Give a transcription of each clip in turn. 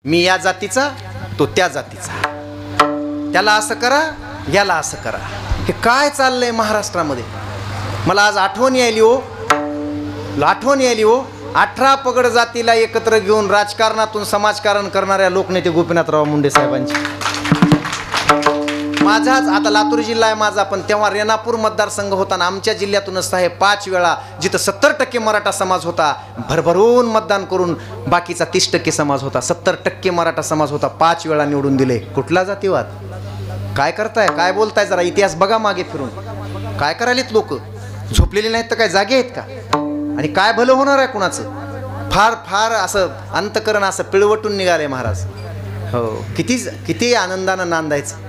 मी या जातीचा, तो त्या जातीचा, त्याला असं करा, याला असं करा. हे काय चाललंय महाराष्ट्रामध्ये? मला आज आठवण यायली हो, आठवण यायली हो. 18 पगड जातीला एकत्र घेऊन राजकारणातून समाजकारण करणाऱ्या लोकनेते गोपीनाथराव मुंडे साहेबांची. माझाच आता लातूर जिल्हा आहे माझा, पण तेव्हा रेणापूर मतदारसंघ होता आणि आमच्या जिल्ह्यातूनच साहेब 5 वेळा, जिथं 70% मराठा समाज होता, भरभरून मतदान करून बाकीचा 30% समाज होता, 70% मराठा समाज होता, 5 वेळा निवडून दिले. कुठला जातीवाद? काय करताय, काय बोलताय? जरा इतिहास बघा मागे फिरून. काय करायलेत लोक? झोपलेले नाहीत तर काय जागे आहेत का? आणि काय भलं होणार आहे कुणाचं? फार फार असं अंतकरण असं पिळवटून निघाले महाराज. हो, किती आनंदानं नांदायचं,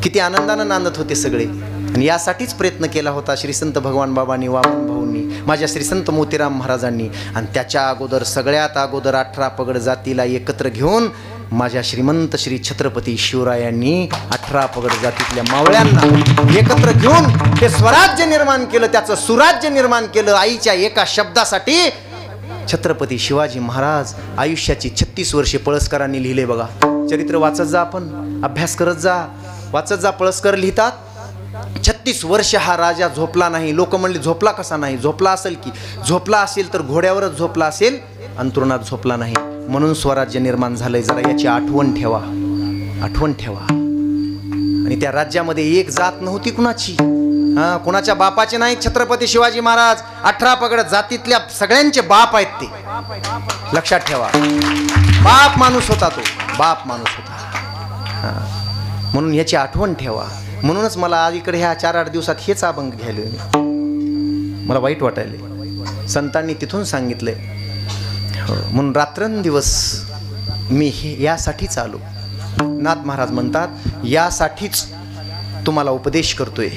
किती आनंदानं नांदत होते सगळे. आणि यासाठीच प्रयत्न केला होता श्री संत भगवान बाबांनी, वामन भाऊंनी, माझ्या श्री संत मोतीराम महाराजांनी. आणि त्याच्या अगोदर, सगळ्यात अगोदर 18 पगड जातीला एकत्र घेऊन माझ्या श्रीमंत श्री छत्रपती शिवरायांनी 18 पगड जातीतल्या मावळ्यांना एकत्र घेऊन ते स्वराज्य निर्माण केलं, त्याचं सुराज्य निर्माण केलं. आईच्या एका शब्दासाठी छत्रपती शिवाजी महाराज आयुष्याची 36 वर्षे पळसकरांनी लिहिले बघा. चरित्र वाचत जा, आपण अभ्यास करत जा, वाचत जा. पळसकर लिहितात 36 वर्ष हा राजा झोपला नाही. लोक म्हणले झोपला कसा नाही? झोपला असेल की, झोपला असेल तर घोड्यावरच झोपला असेल, अंथरुणात झोपला नाही. म्हणून स्वराज्य निर्माण झालंय. जरा याची आठवण ठेवा, आठवण ठेवा. आणि त्या राज्यामध्ये एक जात नव्हती कुणाची, कुणाच्या बापाचे नाही. छत्रपती शिवाजी महाराज 18 पगड जातीतल्या सगळ्यांचे बाप आहेत ते, लक्षात ठेवा. बाप माणूस होता तो, बाप माणूस होता. म्हणून याची आठवण ठेवा. म्हणूनच मला आज इकडे ह्या 4-8 दिवसात हेच अभंग घ्यायला मला वाईट वाटायले. संतांनी तिथून सांगितलंय. म्हणून रात्रंदिवस मी यासाठीच आलो. नाथ महाराज म्हणतात, यासाठीच तुम्हाला उपदेश करतोय.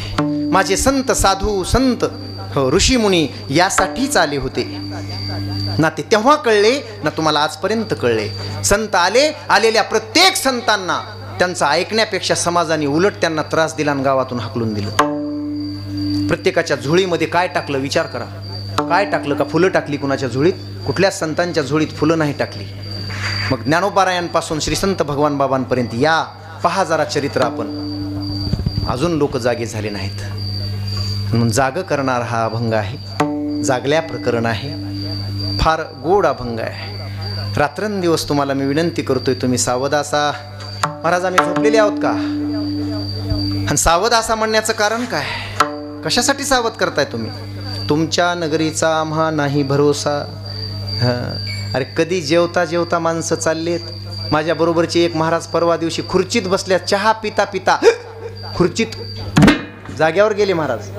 माझे संत साधू संत ऋषीमुनी यासाठीच आले होते ना. ते तेव्हा कळले ना, तुम्हाला आजपर्यंत कळले. संत आलेल्या प्रत्येक संतांना त्यांचं ऐकण्यापेक्षा समाजाने उलट त्यांना त्रास दिला आणि गावातून हाकलून दिलं. प्रत्येकाच्या झोळीमध्ये काय टाकलं विचार करा. काय टाकलं? का फुलं टाकली कुणाच्या झोळीत? कुठल्याच संतांच्या झोळीत फुलं नाही टाकली. मग ज्ञानोबारायांपासून श्री संत भगवान बाबांपर्यंत या पहा जरा चरित्र आपण. अजून लोक जागे झाले नाहीत. म्हणून जाग करणार हा अभंग आहे, जागल्या प्रकरण आहे. फार गोड अभंग आहे. रात्रंदिवस तुम्हाला मी विनंती करतोय, तुम्ही सावध असा. महाराज आम्ही झोपलेले आहोत का? आणि सावध असा म्हणण्याचं कारण काय? कशासाठी सावध करताय तुम्ही? तुमच्या नगरीचा आम्हा नाही भरोसा. अरे कधी जेवता जेवता माणसं चाललेत. माझ्या बरोबरचे एक महाराज परवा दिवशी खुर्चीत बसल्या, चहा पिता पिता खुर्चीत जाग्यावर गेले महाराज.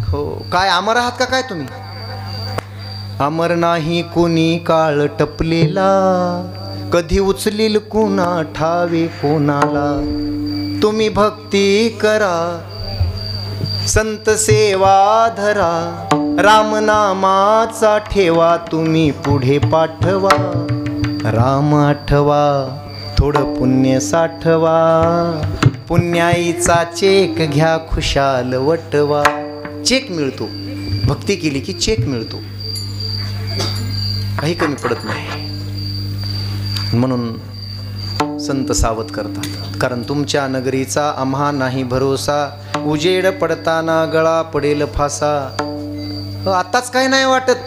हो, काय अमर आहात का काय तुम्ही? अमर नाही कोणी काळ टपलेला, कधी उचलील कुणा ठावे कोणाला. तुम्ही भक्ती करा, संत सेवा धरा, रामनामाचा ठेवा तुम्ही पुढे पाठवा. राम आठवा, थोडं पुण्य साठवा, पुण्याईचा चेक घ्या खुशाल वटवा. चेक मिळतो, भक्ती केली की चेक मिळतो, काही कमी पडत नाही. म्हणून संत सावध करतात. कारण तुमच्या नगरीचा आम्हा नाही भरोसा, उजेड पडताना गळा पडेल फासा. आताच काही नाही वाटत.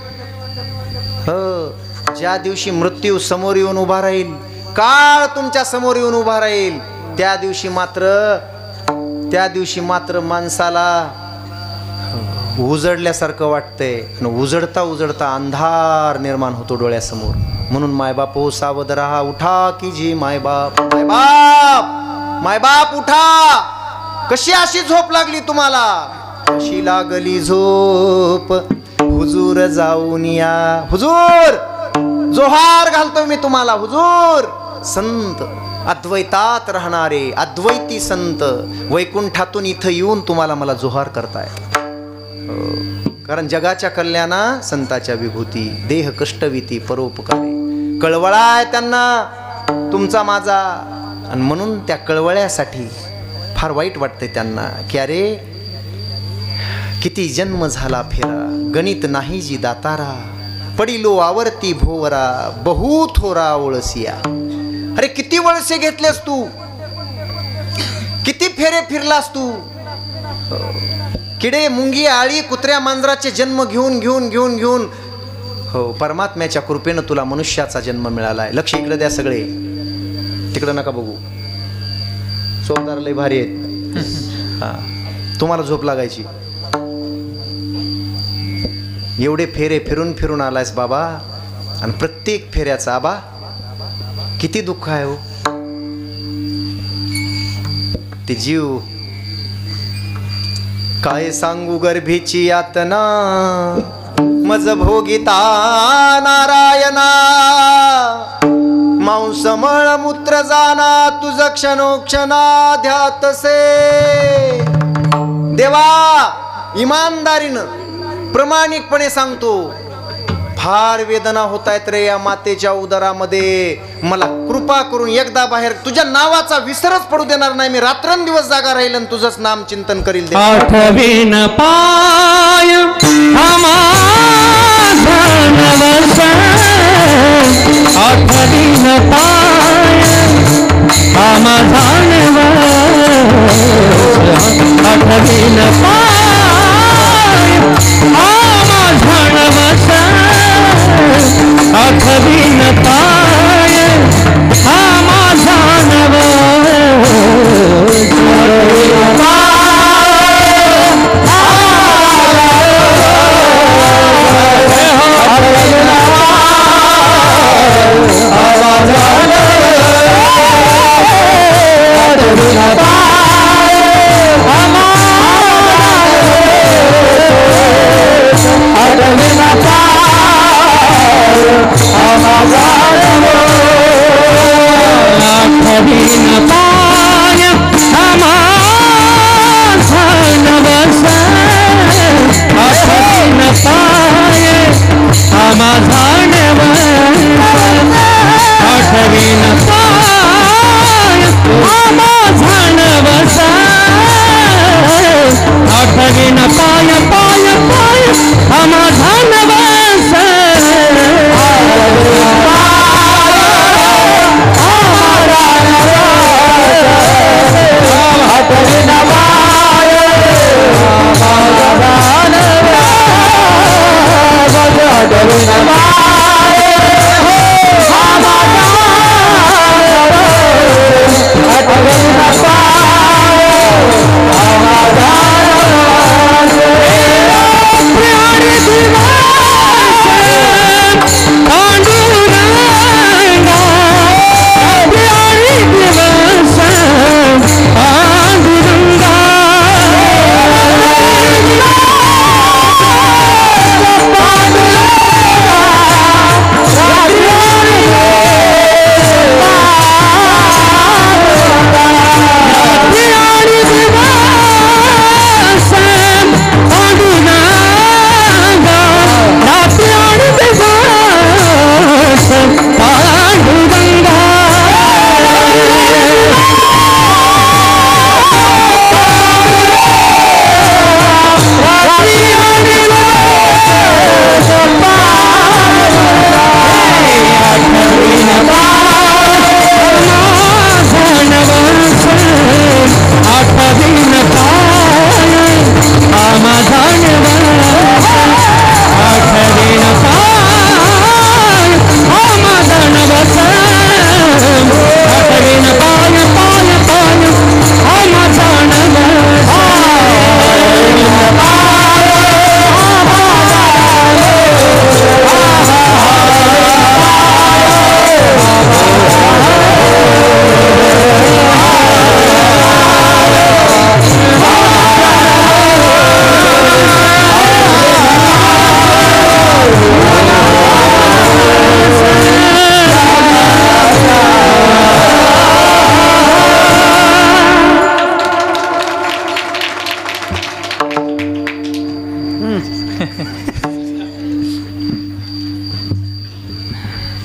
ज्या दिवशी मृत्यू समोर येऊन उभा राहील, काळ तुमच्या समोर येऊन उभा राहील, त्या दिवशी मात्र माणसाला उजडल्यासारखं वाटतंय. उजडता उजडता अंधार निर्माण होतो डोळ्यासमोर. म्हणून मायबाप हो सावध रहा. उठा की जी मायबाप, मायबाप, मायबाप उठा. कशी अशी झोप लागली तुम्हाला? कशी लागली झोप? हुजूर जाऊन या. हुजूर जोहार घालतो मी तुम्हाला. हुजूर संत अद्वैतात राहणारे अद्वैती संत वैकुंठातून इथं येऊन तुम्हाला मला जोहार करताय. कारण जगाच्या कल्याणा संताच्या विभूती, देह कष्टविती परोपकारी. कळवळा आहे त्यांना तुमचा माझा. आणि म्हणून त्या कळवळ्यासाठी फार वाईट वाटते त्यांना की अरे किती जन्म झाला फेरा, गणित नाही जी दातारा. पडिलो आवरती भोवरा बहु थोरा वळसिया. अरे किती वळसे घेतलेस तू, किती फेरे फिरलास तू. किडे मुंगी आळी कुत्र्या मांजराचे जन्म घेऊन घेऊन घेऊन घेऊन हो परमात्म्याच्या कृपेनं तुला मनुष्याचा जन्म मिळालाय. लक्ष इकडे द्या सगळे, तिकडे नका बघू. चोपदार लय भारी आहेत. हा तुम्हाला झोप लागायची. एवढे फेरे फिरून फिरून आलायस बाबा, आणि प्रत्येक फेऱ्याचा आबा किती दुःख आहे हो. ते जीव काय सांगू गर्भीची यातना मज भोगिता नारायणा. मांस मळ मूत्र जाना तुझ क्षणोक्षणा ध्यातसे. देवा इमानदारीनं प्रामाणिकपणे सांगतो, फार वेदना होत आहेत रे या मातेच्या उदरामध्ये. मला कृपा करून एकदा बाहेर, तुझ्या नावाचा विसरच पडू देणार नाही मी. रात्रंदिवस जागा राहील आणि तुझंच नाम चिंतन करील. आठवीन पाय आठवीन पाय आठवीन पाय आठवीन पाय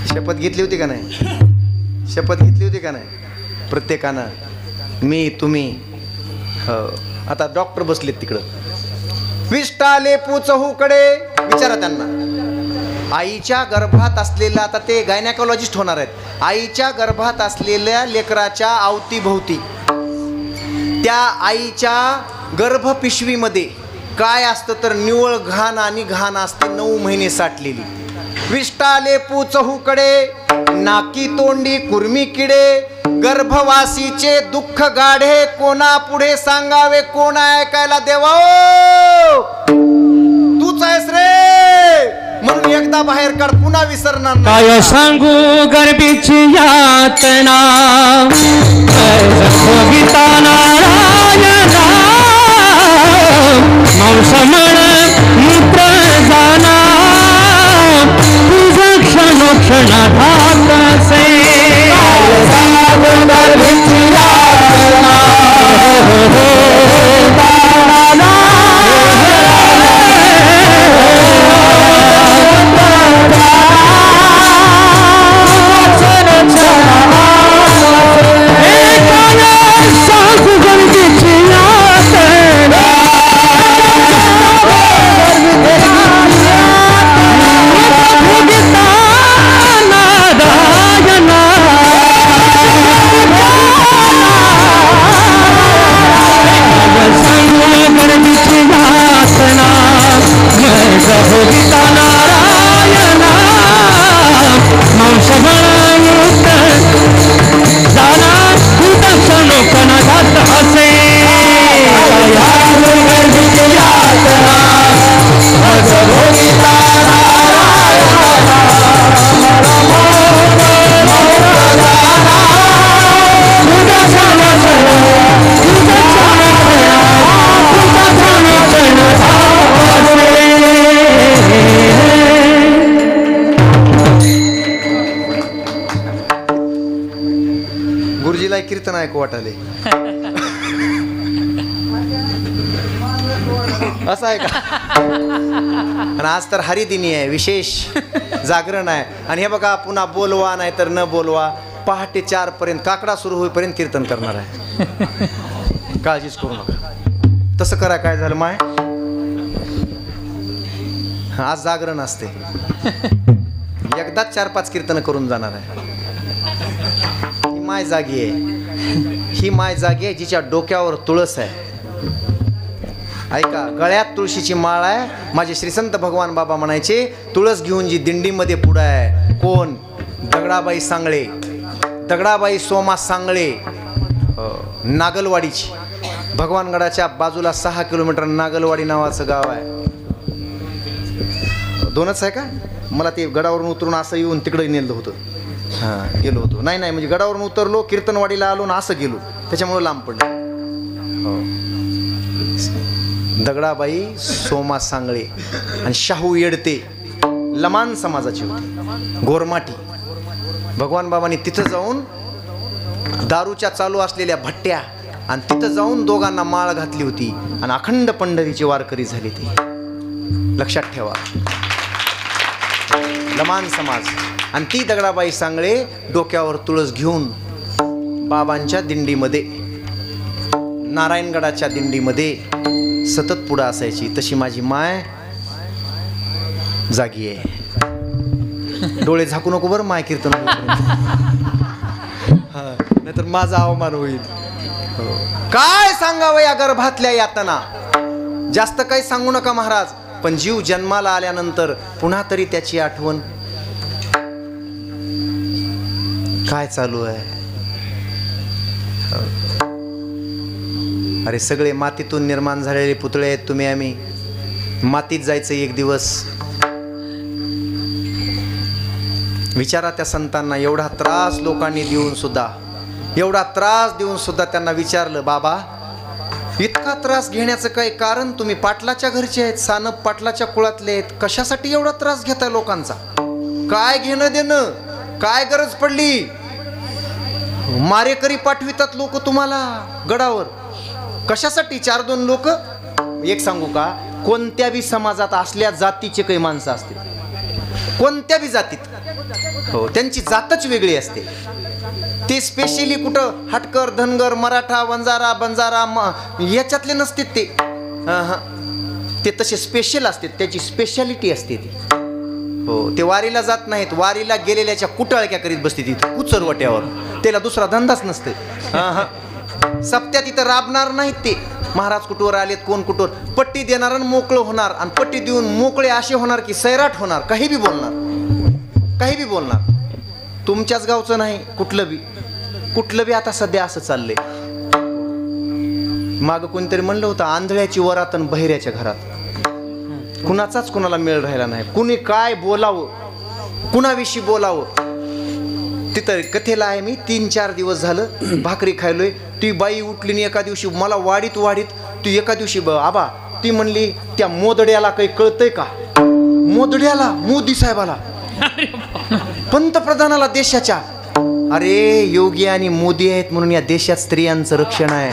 शपथ घेतली होती का नाही? शपथ घेतली होती का नाही? प्रत्येकानं, मी तुम्ही. हो, आता डॉक्टर बसलेत तिकडं. विष्टाले पुचहूकडे विचारा त्यांना, आईच्या गर्भात असलेल्या, आता ते गायनेकोलॉजिस्ट होणार आहेत, आईच्या गर्भात असलेल्या लेकराच्या अवतीभोवती त्या आईच्या गर्भपिशवीमध्ये काय असतं तर निव्वळ घाण आणि घाण असते 9 महिने साठलेली. विष्टाले चहूकडे, नाकी तोंडी कुर्मी किडे, गर्भवासीचे दुःख गाढे, कोणा पुढे सांगावे, कोण ऐकायला देवा. तूच आहेस रे म्हणून एकदा बाहेर काढ, पुन्हा विसरणार नाही. काय सांगू गर्भीची यातना, गीता नारायणा, मांसमळ मूत्र जाना, तुझं क्षणोक्षणा धाकसे. गर्भीची यातना, कीर्तन ऐकू वाटाले. असं आहे का? आणि आज तर हरिदिनी आहे, विशेष जागरण आहे. आणि हे बघा, पुन्हा बोलवा नाही तर न बोलवा, पहाटे 4 पर्यंत काकडा सुरू होईपर्यंत कीर्तन करणार आहे. काळजीच करू नका. तसं करा. काय झालं माय, आज जागरण असते, एकदाच 4-5 कीर्तन करून जाणार आहे. ही माय जागी आहे, ही माय जागी आहे जिच्या डोक्यावर तुळस आहे. ऐका, गळ्यात तुळशीची माळ आहे. माझे श्रीसंत भगवान बाबा म्हणायचे, तुळस घेऊन जी दिंडीमध्ये पुढं आहे, कोण? दगडाबाई सांगळे, दगडाबाई सोमा सांगळे, नागलवाडीची. भगवानगडाच्या बाजूला 6 किलोमीटर नागलवाडी नावाचं गाव आहे. 2च आहे का? मला ते गडावरून उतरून असं येऊन तिकडे नेलं होतं. हां, गेलो होतो. नाही म्हणजे गडावरून उतरलो, कीर्तनवाडीला आलो ना, असं गेलो, त्याच्यामुळे लांब पडलं. हो, दगडाबाई सोमा सांगळे आणि शाहू येडते लमान समाजाची होती, गोरमाटी. भगवान बाबांनी तिथं जाऊन दारूच्या चालू असलेल्या भट्ट्या आणि तिथं जाऊन दोघांना माळ घातली होती आणि अखंड पंढरीची वारकरी झाली. ती लक्षात ठेवा, लमान समाज. आणि ती दगडाबाई सांगळे डोक्यावर तुळस घेऊन बाबांच्या दिंडीमध्ये, नारायणगडाच्या दिंडीमध्ये सतत पुढं असायची. तशी माझी माय जागी आहे. डोळे झाकू नको बरं माय कीर्तन, नाहीतर माझा अवमान होईल. काय सांगावं या गर्भातल्या यातना, जास्त काही सांगू नका महाराज. पण जीव जन्माला आल्यानंतर पुन्हा तरी त्याची आठवण काय चालू आहे. अरे सगळे मातीतून निर्माण झालेले पुतळे आहेत तुम्ही, आम्ही. मातीत जायचं एक दिवस. विचारा त्या संतांना, एवढा त्रास लोकांनी देऊन सुद्धा, एवढा त्रास देऊन सुद्धा त्यांना विचारलं, बाबा इतका त्रास घेण्याचं काही कारण? तुम्ही पाटलाच्या घरचे आहेत, सानप पाटलाच्या कुळातले आहेत, कशासाठी एवढा त्रास घेताय लोकांचा? काय घेणं देणं? काय गरज पडली? मारेकरी पाठवितात लोक तुम्हाला गडावर, कशासाठी? 4-2 लोक. एक सांगू का, कोणत्या बी समाजात असल्या जातीचे काही माणसं असते, कोणत्या बी जातीत, हो, त्यांची जातच वेगळी असते. ते स्पेशली कुठं हटकर, धनगर, मराठा, वंजारा, बंजारा याच्यातले नसते ते. ते तसे स्पेशल असते, त्याची स्पेशालिटी असते ती. हो, ते वारीला जात नाहीत, वारीला गेलेल्याच्या कुटाळक्या करीत बसते तिथं कुचरवट्यावर. त्याला दुसरा धंदाच नसते. सप्त्या तिथं राबणार नाहीत ते. महाराज कुठवर आलेत, कोण कुठवर, पट्टी देणार आणि मोकळं होणार. आणि पट्टी देऊन मोकळे असे होणार की सैराट होणार, काही बी बोलणार, काही बी बोलणार. तुमच्याच गावचं नाही, कुठलं बी आता सध्या असं चाललंय. माग कोणीतरी म्हणलं होतं, आंधळ्याची वरात आणि बहिऱ्याच्या घरात. कुणाचाच कुणाला मेळ राहिला नाही. कुणी काय बोलावं, कुणाविषयी बोलावं. तिथं कथेला आहे मी. 3-4 दिवस झालं भाकरी खायलोय. ती बाई उठली आणि एका दिवशी मला वाढीत ती एका दिवशी आबा ती म्हणली, त्या मोदड्याला काही कळतंय का? मोदड्याला, मोदी साहेबाला, पंतप्रधानाला देशाच्या. अरे योगी आणि मोदी आहेत म्हणून या देशात स्त्रियांचं रक्षण आहे.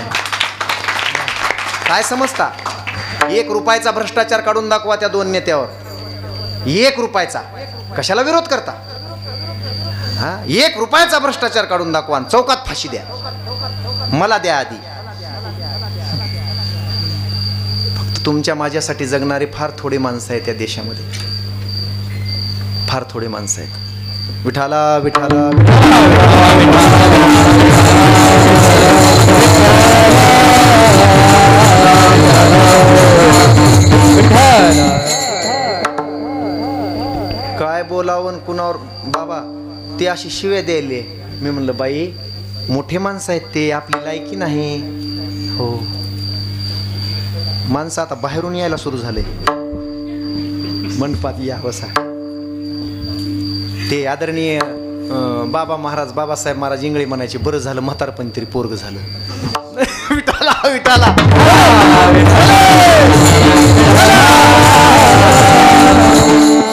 काय समजता? 1 रुपयाचा भ्रष्टाचार काढून दाखवा त्या 2 नेत्यावर. 1 रुपयाचा. कशाला विरोध करता? 1 रुपयाचा भ्रष्टाचार काढून दाखवा आणि चौकात फाशी द्या. मला द्या आधी. फक्त तुमच्या माझ्यासाठी जगणारे फार थोडे माणसं आहेत या देशामध्ये, फार थोडे माणसं आहेत. विठाला विठाला काय बोलावं कुणावर बाबा. ते अशी शिव्या द्यायले. मी म्हणलं बाई मोठे माणसं आहेत ते, आपली लायकी नाही. हो, माणसं आता बाहेरून यायला सुरू झाले. मंडपात या बसा. ते आदरणीय बाबा महाराज, बाबासाहेब महाराज इंगळे म्हणायचे, बरं झालं म्हातारपण तरी पोरग झालं. विठाला विठाला.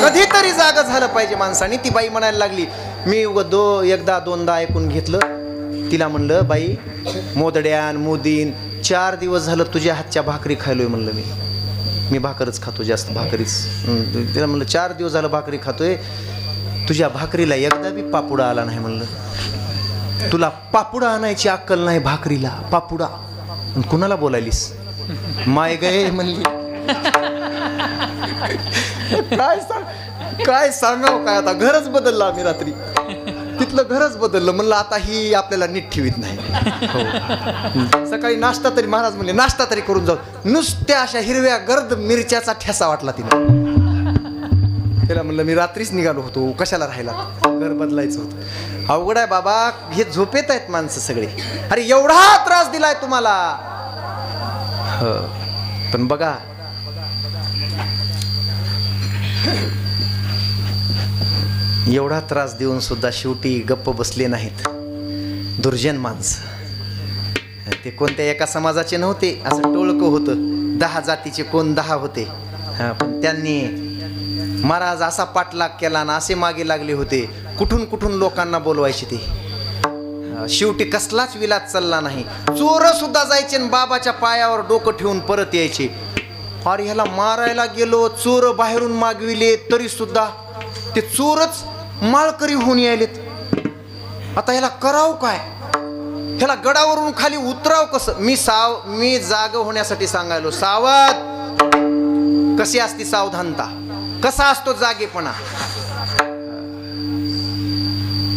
कधीतरी जागा झालं पाहिजे माणसाने. ती बाई म्हणायला लागली. मी एकदा दोनदा ऐकून घेतलं. तिला म्हणलं बाई मोदड्यान मोदीन 4 दिवस झालं तुझ्या हातच्या भाकरी खायलोय. म्हणलं मी भाकरच खातो, जास्त भाकरीच. तिला म्हणलं 4 दिवस झालं भाकरी खातोय, तुझ्या भाकरीला एकदा बी पापुडा आला नाही. म्हणलं तुला पापुडा आणायची अक्कल नाही, भाकरीला पापुडा. कुणाला बोलायलीस? माय गये म्हणली. काय सांगावं काय. आता घरच बदललं आम्ही रात्री. तिथलं घरच बदललं. म्हणलं आता ही आपल्याला नीट ठेवीत नाही. हो. सकाळी नाश्ता तरी, महाराज म्हणले नाश्ता तरी करून जाऊ. नुसत्या अशा हिरव्या गर्द मिरच्याचा ठेसा वाटला तिला. त्याला म्हणलं मी रात्रीच निघालो होतो, कशाला राहिला, घर बदलायचं होतं. अवघड आहे बाबा. हे झोपेत आहेत माणसं सगळे. अरे एवढा त्रास दिलाय तुम्हाला. पण बघा एवढा त्रास देऊन सुद्धा शेवटी गप्प बसले नाहीत. दुर्जन माणसं. ते कोणत्या एका समाजाचे नव्हते, असं टोळकं होतं. 10 जातीचे कोण 10 होते. पण त्यांनी महाराज असा पाठलाग केला ना, असे मागे लागले होते. कुठून कुठून लोकांना बोलवायचे ते. शेवटी कसलाच विलाज चालला नाही. चोर सुद्धा जायचे आणि बाबाच्या पायावर डोकं ठेवून परत यायचे. अरे ह्याला मारायला गेलो, चोर बाहेरून मागविले तरी सुद्धा ते चोरच माळकरी होऊन यायलेत. आता ह्याला करावं काय? ह्याला गडावरून खाली उतराव कसं? मी जाग होण्यासाठी सांगायलो, सावध. कशी असती सावधानता, कसा असतो जागेपणा.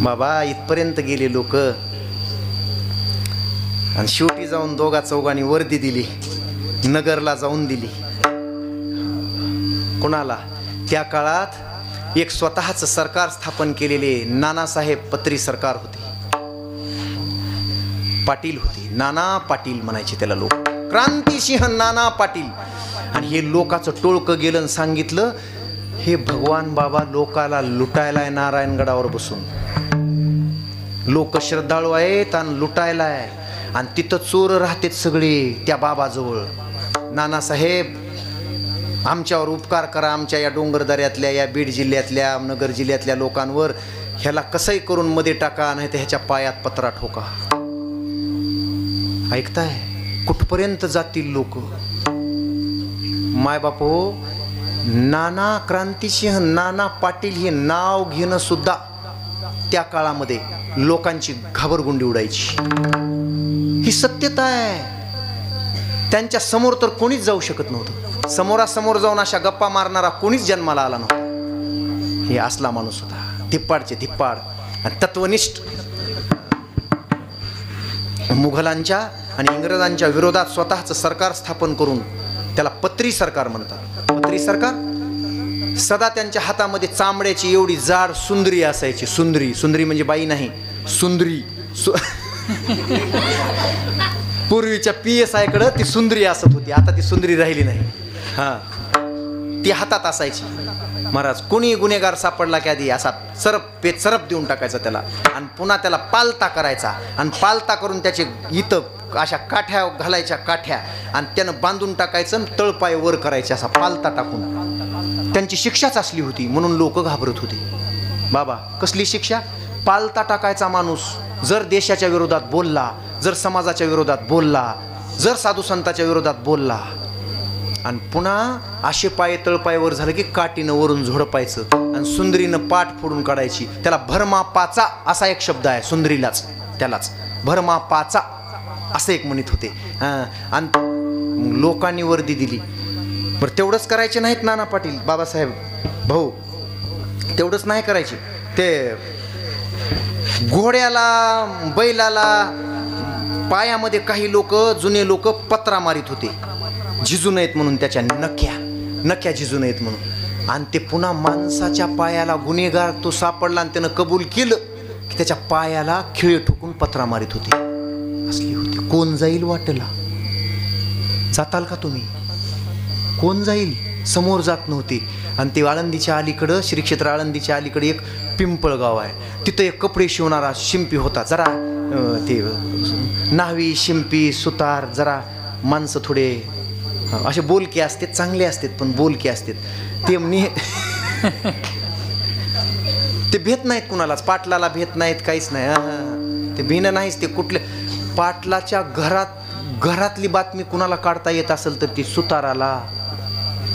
बाबा इथपर्यंत गेले लोक. आणि शेवटी जाऊन 2-4 वर्दी दिली, नगरला जाऊन दिली. कोणाला? त्या काळात एक स्वतःच सरकार स्थापन केलेले नानासाहेब पत्री सरकार होते. पाटील होते, नाना पाटील म्हणायचे त्याला लोक. क्रांतिसिंह नाना पाटील. आणि हे लोकांचं टोळकं गेलं आणि सांगितलं, हे भगवान बाबा लोकाला लुटायलाय नारायणगडावर बसून. लोक श्रद्धाळू आहेत आणि लुटायलाय. आणि तिथं चोर राहतेत सगळे त्या बाबाजवळ. नानासाहेब आमच्यावर उपकार करा, आमच्या या डोंगरदऱ्यातल्या, या बीड जिल्ह्यातल्या, नगर जिल्ह्यातल्या लोकांवर. ह्याला कसंही करून मध्ये टाका, नाही तर ह्याच्या पायात पत्रा ठोका. ऐकताय कुठपर्यंत जातील लोक? माय बापो, नाना क्रांतिसिंह नाना पाटील हे नाव घेणं सुद्धा त्या काळामध्ये लोकांची घाबरगुंडी उडायची. ही सत्यता आहे. त्यांच्या समोर तर कोणीच जाऊ शकत नव्हतं. समोरासमोर जाऊन अशा गप्पा मारणारा कोणीच जन्माला आला नव्हता. हे असला माणूस होता, धिप्पाडचे धिप्पाड आणि तत्वनिष्ठ. मुघलांच्या आणि इंग्रजांच्या विरोधात स्वतःचं सरकार स्थापन करून त्याला पत्री सरकार म्हणतात. पत्री सरकार. सदा त्यांच्या हातामध्ये चांबड्याची एवढी जाड सुंदरी असायची. सुंदरी, सुंदरी म्हणजे बाई नाही, सुंदरी. पूर्वीच्या PSI कडे ती सुंदरी असत होती, आता ती सुंदरी राहिली नाही. हा, ती हातात असायची. महाराज कोणी गुन्हेगार सापडला की आधी असा सरप देऊन टाकायचा त्याला आणि पुन्हा त्याला पालता करायचा आणि पालता करून त्याचे इथं अशा काठ्या घालायच्या, काठ्या, आणि त्यानं बांधून टाकायचं आणि तळपाय वर करायचे असा पालता टाकून. त्यांची शिक्षाच असली होती म्हणून लोक घाबरत होते. बाबा कसली शिक्षा? पालता टाकायचा माणूस जर देशाच्या विरोधात बोलला, जर समाजाच्या विरोधात बोलला, जर साधू संतांच्या विरोधात बोलला आणि पुन्हा असे पाय तळपायवर झालं की काठीनं वरून झोडपायचं आणि सुंदरीनं पाठ फोडून काढायची. त्याला भरमापाचा असा एक शब्द आहे सुंदरीलाच, त्यालाच भरमापाचा असं एक म्हणत होते. आणि लोकांनी वर्दी दिली. बरं तेवढंच करायचे नाहीत नाना पाटील, बाबासाहेब भाऊ, तेवढंच नाही करायचे. ते घोड्याला, बैलाला पायामध्ये काही लोक, जुने लोक पत्रा मारित होते, झिजू नयेत म्हणून, त्याच्या नख्या झिजू नयेत म्हणून. आणि ते पुन्हा माणसाच्या पायाला गुन्हेगार तो सापडला आणि त्यानं कबूल केलं की त्याच्या पायाला खिळे ठोकून पत्रा मारित होते. असली होती. कोण जाईल वाटेला? जाताल का तुम्ही? कोण जाईल? समोर जात नव्हते. आणि ते आळंदीच्या अलीकडं, श्री क्षेत्र आळंदीच्या अलीकडे एक पिंपळगाव आहे, तिथं एक कपडे शिवणारा शिंपी होता. जरा ते न्हावी, शिंपी, सुतार, जरा माणसं थोडे असे बोलके असतात, चांगले असतात पण बोलके असतात. ते ते भेट नाहीत कुणालाच, पाटलाला भेट नाहीत, काहीच नाही. ते भिनं नाहीच. ते कुठले पाटलाच्या घरातली बातमी कुणाला काढता येत असेल तर ती सुताराला,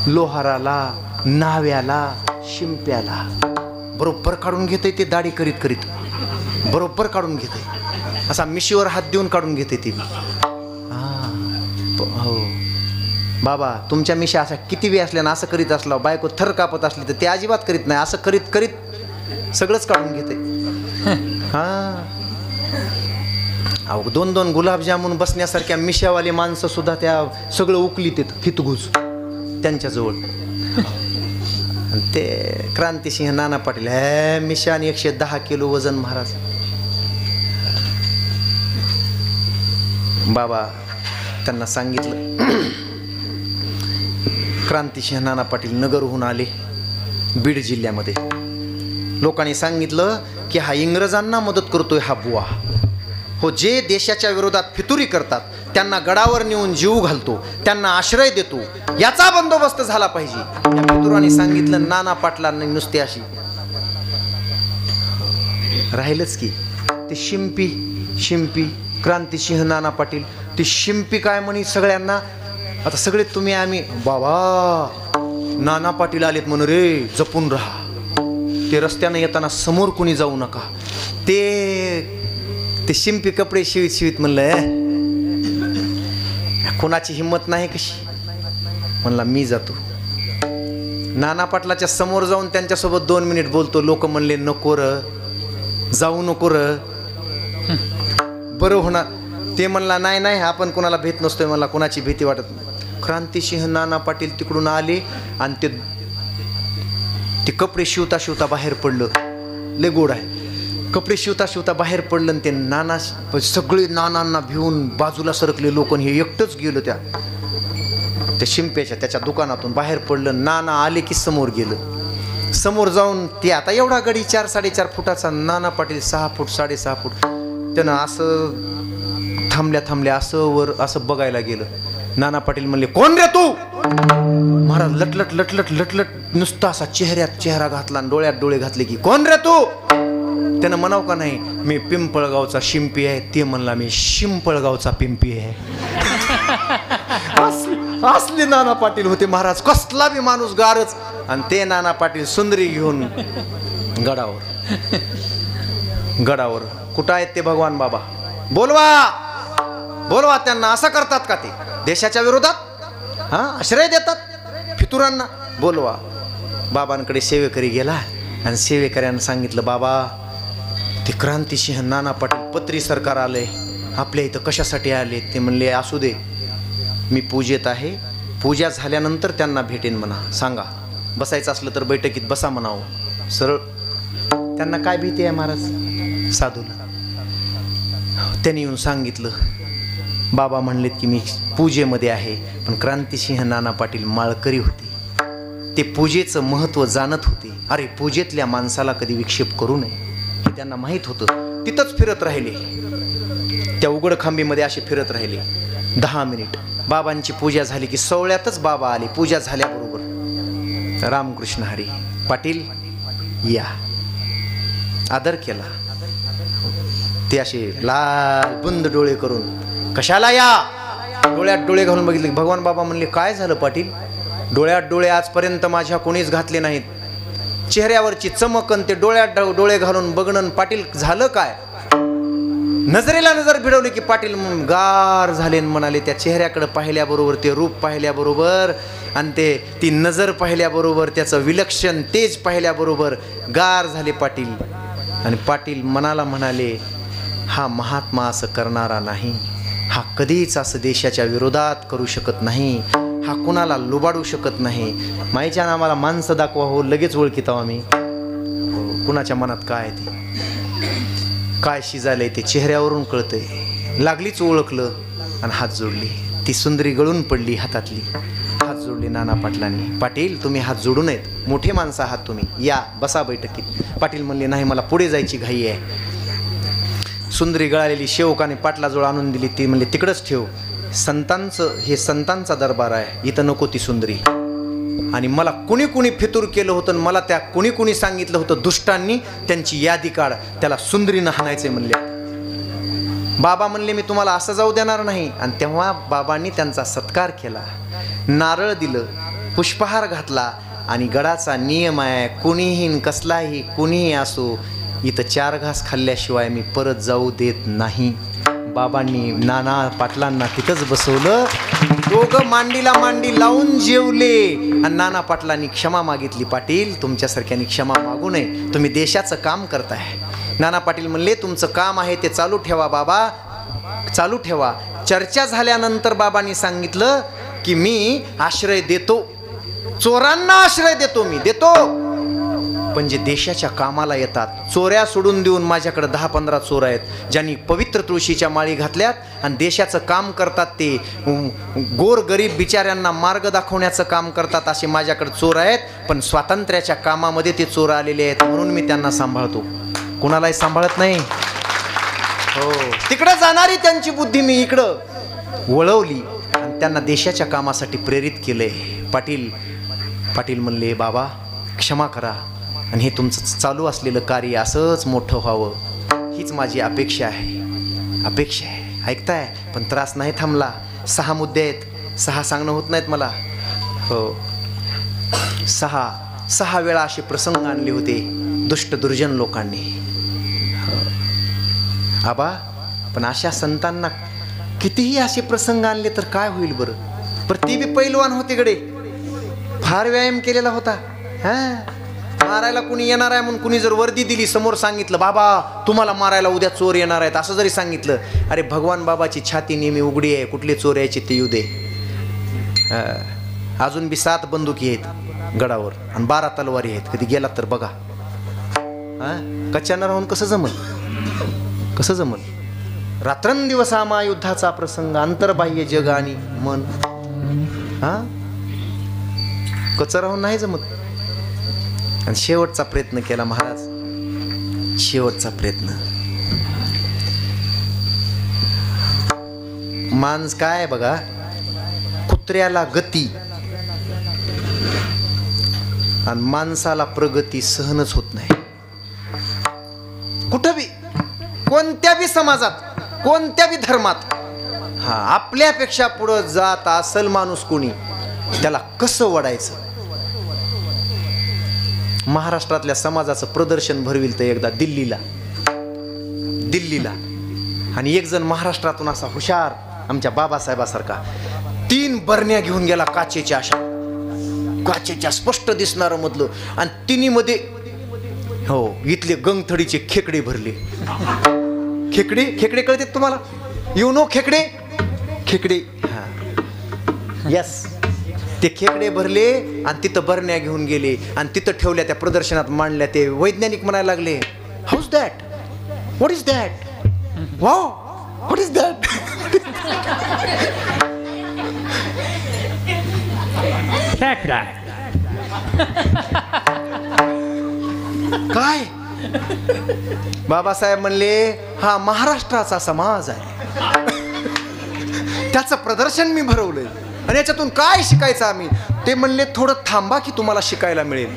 लोहाराला, न्हाव्याला, शिंप्याला बरोबर काढून घेते. ते दाढी करीत करीत बरोबर काढून घेते, असा मिशीवर हात देऊन काढून घेते ती. हो बाबा, तुमच्या मिशा अशा किती वेळ असल्या ना असं करीत असला, बायको थर कापत असली तर ते अजिबात करीत नाही, असं करीत करीत सगळंच काढून घेते. अहो 2-2 गुलाबजामुन बसण्यासारख्या मिशावाले माणसं सुद्धा त्या सगळं उकलीत येत फितगुज त्यांच्याजवळ. ते क्रांतिसिंह नाना पाटील, हे मिशा आणि 110 किलो वजन महाराज. बाबा त्यांना सांगितलं. क्रांतिसिंह नाना पाटील नगरहून आले बीड जिल्ह्यामध्ये. लोकांनी सांगितलं की हा इंग्रजांना मदत करतोय हा बुवा. हो, जे देशाच्या विरोधात फितुरी करतात त्यांना गडावर नेऊन जीव घालतो, त्यांना आश्रय देतो, याचा बंदोबस्त झाला पाहिजे. या फितुरांनी सांगितलं. नाना पाटलांनी नुसते अशी राहिलंच की ते शिंपी क्रांतिसिंह नाना पाटील, ती शिंपी काय म्हणी सगळ्यांना. आता सगळे तुम्ही आम्ही, बाबा नाना पाटील आलेत म्हणून रे जपून राहा, ते रस्त्यानं येताना समोर कोणी जाऊ नका. ते शिंपी कपडे शिवीत म्हणलं, कोणाची हिंमत नाही कशी. म्हणला मी जातो. नाना पाटलाच्या समोर जाऊन त्यांच्यासोबत 2 मिनिट बोलतो. लोक म्हणले नको र, जाऊ नको र, बरं होणार. ते म्हणला नाही आपण कोणाला भीत नसतोय, मला कोणाची भीती वाटत नाही. क्रांतिसिंह नाना पाटील तिकडून आले आणि ते कपडे शिवता बाहेर पडलं. लय गोड आहे. कपडे शिवता बाहेर पडलं आणि ते नाना सगळे नानांना भिवून बाजूला सरकले लोक. हे एकटंच गेलं त्या शिंप्याच्या त्याच्या दुकानातून बाहेर पडलं. नाना आले की समोर गेलं. समोर जाऊन ते आता एवढा गडी 4-4.5 फुटाचा, नाना पाटील 6 फूट 6.5 फूट. त्यानं असं थांबल्या असं वर असं बघायला गेलं. नाना पाटील म्हणले, कोण रे तू? महाराज लटलट नुसता असा चेहऱ्यात चेहरा घातला आणि डोळ्यात डोळे घातले की कोण रे तू? त्यानं म्हणाव का नाही, मी पिंपळगावचा शिंपी आहे. ते म्हणला, मी शिंपळगावचा पिंपी आहे. असले नाना पाटील होते महाराज. कसला बी माणूस गारच. आणि ते नाना पाटील सुंदरी घेऊन गडावर कुठं आहेत ते भगवान बाबा? बोलवा त्यांना. असं करतात का ते देशाच्या विरोधात? आश्रय देतात फितुरांना? बोलवा. बाबांकडे सेवेकरी गेला. आणि सेवेकऱ्यानं सांगितलं, बाबा ते क्रांतिसिंह नाना पाटील पत्री सरकार आलंय, आपल्या इथं कशासाठी आले? ते म्हणले, असू दे, मी पूजेत आहे, पूजा झाल्यानंतर त्यांना भेटेन म्हणा, सांगा. बसायचं असलं तर बैठकीत बसा म्हणावं सरळ. त्यांना काय भीती आहे महाराज साधूला? त्यांनी येऊन सांगितलं. बाबा म्हणलेत की मी पूजेमध्ये आहे, पण क्रांतिसिंह नाना पाटील माळकरी होते, ते पूजेचं महत्त्व जाणत होते. अरे पूजेतल्या माणसाला कधी विक्षेप करू नये हे त्यांना माहीत होतं. तिथंच फिरत राहिले, त्या उघड खांबीमध्ये असे फिरत राहिले 10 मिनिट. बाबांची पूजा झाली की सोहळ्यातच बाबा आले. पूजा झाल्याबरोबर रामकृष्ण हरी पाटील या, आदर केला. ते असे लाल बुंद डोळे करून, कशाला या? डोळ्यात डोळे घालून बघितले. भगवान बाबा म्हणले, काय झालं पाटील? डोळ्यात डोळे आजपर्यंत माझ्या कोणीच घातले नाहीत. चेहऱ्यावरची चमकन, ते डोळ्यात डोळे घालून बघणं, पाटील झालं काय? नजरेला नजर भिडवली की पाटील गार झाले, म्हणाले. त्या चेहऱ्याकडे पाहिल्याबरोबर, ते रूप पाहिल्याबरोबर आणि ती नजर पाहिल्याबरोबर, त्याचं विलक्षण तेज पाहिल्याबरोबर गार झाले पाटील. आणि पाटील मनाला म्हणाले, हा महात्मा असं करणारा नाही, हा कधीच असं देशाच्या विरोधात करू शकत नाही, हा कुणाला लुबाडू शकत नाही. माईच्या नावाला माणसं दाखवा हो, लगेच ओळखीत आहो आम्ही कुणाच्या मनात काय ते, काय शिजायलंय ते चेहऱ्यावरून कळतंय. लागलीच ओळखलं आणि हात जोडले. ती सुंदरी गळून पडली हातातली. हात जोडले नाना पाटलांनी. पाटील तुम्ही हात जोडू नयेत, मोठे माणसं आहात तुम्ही, या बसा बैठकीत. पाटील म्हणले, नाही मला पुढे जायची घाई आहे. सुंदरी गळालेली शेवकाने पाटलाजवळ आणून दिली. ती म्हणले, तिकडंच ठेव, संतांचं हे संतांचा दरबार आहे, इथं नको ती सुंदरी. आणि मला कुणी कुणी फितूर केलं होतं, मला त्या कुणी कुणी सांगितलं होतं दुष्टांनी, त्यांची यादी काढ, त्याला सुंदरीनं हाणायचे म्हणले. बाबा म्हणले, मी तुम्हाला असं जाऊ देणार नाही. आणि तेव्हा बाबांनी त्यांचा सत्कार केला, नारळ दिलं, पुष्पहार घातला. आणि गडाचा नियम आहे, कुणीही कसलाही कुणीही असो, इथं 4 घास खाल्ल्याशिवाय मी परत जाऊ देत नाही. बाबांनी नाना पाटलांना तिथंच बसवलं. दोघं मांडीला मांडी लावून जेवले आणि नाना पाटलांनी क्षमा मागितली. पाटील तुमच्यासारख्यानी क्षमा मागू नये, तुम्ही देशाचं काम करताय. नाना पाटील म्हणले, तुमचं काम आहे ते चालू ठेवा बाबा, चालू ठेवा. चर्चा झाल्यानंतर बाबांनी सांगितलं की मी आश्रय देतो, चोरांना आश्रय देतो, मी देतो, पण जे देशाच्या कामाला येतात, चोऱ्या सोडून देऊन माझ्याकडे 10-15 चोर आहेत, ज्यांनी पवित्र तुळशीच्या माळी घातल्यात आणि देशाचं काम करतात, ते गोर गरीब बिचाऱ्यांना मार्ग दाखवण्याचं काम करतात, असे माझ्याकडे चोर आहेत. पण स्वातंत्र्याच्या कामामध्ये ते चोर आलेले आहेत, म्हणून मी त्यांना सांभाळतो, कुणालाही सांभाळत नाही. हो, तिकडे जाणारी त्यांची बुद्धी मी इकडं वळवली आणि त्यांना देशाच्या कामासाठी प्रेरित केले. पाटील म्हणले, बाबा क्षमा करा, आणि हे तुमचं चालू असलेलं कार्य असंच मोठं व्हावं, हीच माझी अपेक्षा आहे. ऐकताय? पण त्रास नाही थांबला. 6 मुद्दे आहेत, 6 सांगणं होत नाहीत मला. हो, 6 वेळा असे प्रसंग आणले होते दुष्ट दुर्जन लोकांनी. आबा, पण अशा संतांना कितीही असे प्रसंग आणले तर काय होईल बरं? पर ती बी पैलवान होते गडे, फार व्यायाम केलेला होता. मारायला कुणी येणार आहे म्हणून कुणी जर वर्दी दिली, समोर सांगितलं, बाबा तुम्हाला मारायला उद्या चोर येणार आहेत, असं जरी सांगितलं, अरे भगवान बाबाची छाती नेहमी उघडी आहे, कुठले चोर यायचे ते येऊ दे. अजून बी 7 बंदुकी आहेत गडावर आणि 12 तलवारी आहेत, कधी गेलात तर बघा. कच्च्यानं राहून कसं जमल? रात्रंदिवस हा महायुद्धाचा प्रसंग, अंतर्बाह्य जग आणि मन, कच्चं राहून नाही जमत. आणि शेवटचा प्रयत्न केला महाराज, शेवटचा प्रयत्न. माणूस काय बघा, कुत्र्याला गती आणि माणसाला प्रगती सहनच होत नाही. कुठं बी, कोणत्या बी समाजात, कोणत्या बी धर्मात, आपल्यापेक्षा पुढं जात असल माणूस कोणी, त्याला कसं वडायचं. महाराष्ट्रातल्या समाजाचं प्रदर्शन भरविल तर एकदा दिल्लीला, आणि एक जण महाराष्ट्रातून असा हुशार, आमच्या बाबासाहेबासारखा, 3 बरण्या घेऊन गेला काचेच्या, अशा काचेच्या स्पष्ट दिसणारं मधलं, आणि तिन्ही मध्ये हो, इथले गंगथडीचे खेकडे भरले. खेकडे खेकडे कळते तुम्हाला? यू नो खेकडे? खेकडे, हा, यस. ते खेकडे भरले आणि तिथं बरण्या घेऊन गेले आणि तिथं ठेवल्या, त्या प्रदर्शनात मांडल्या. ते वैज्ञानिक म्हणायला लागले, house that, what is that, wow, what is that. खेकडा. काय? बाबासाहेब म्हणले, हा महाराष्ट्राचा समाज आहे, त्याचं प्रदर्शन मी भरवलंय आणि याच्यातून काय शिकायचं आम्ही. ते म्हणले, थोडं थांबा की तुम्हाला शिकायला मिळेल.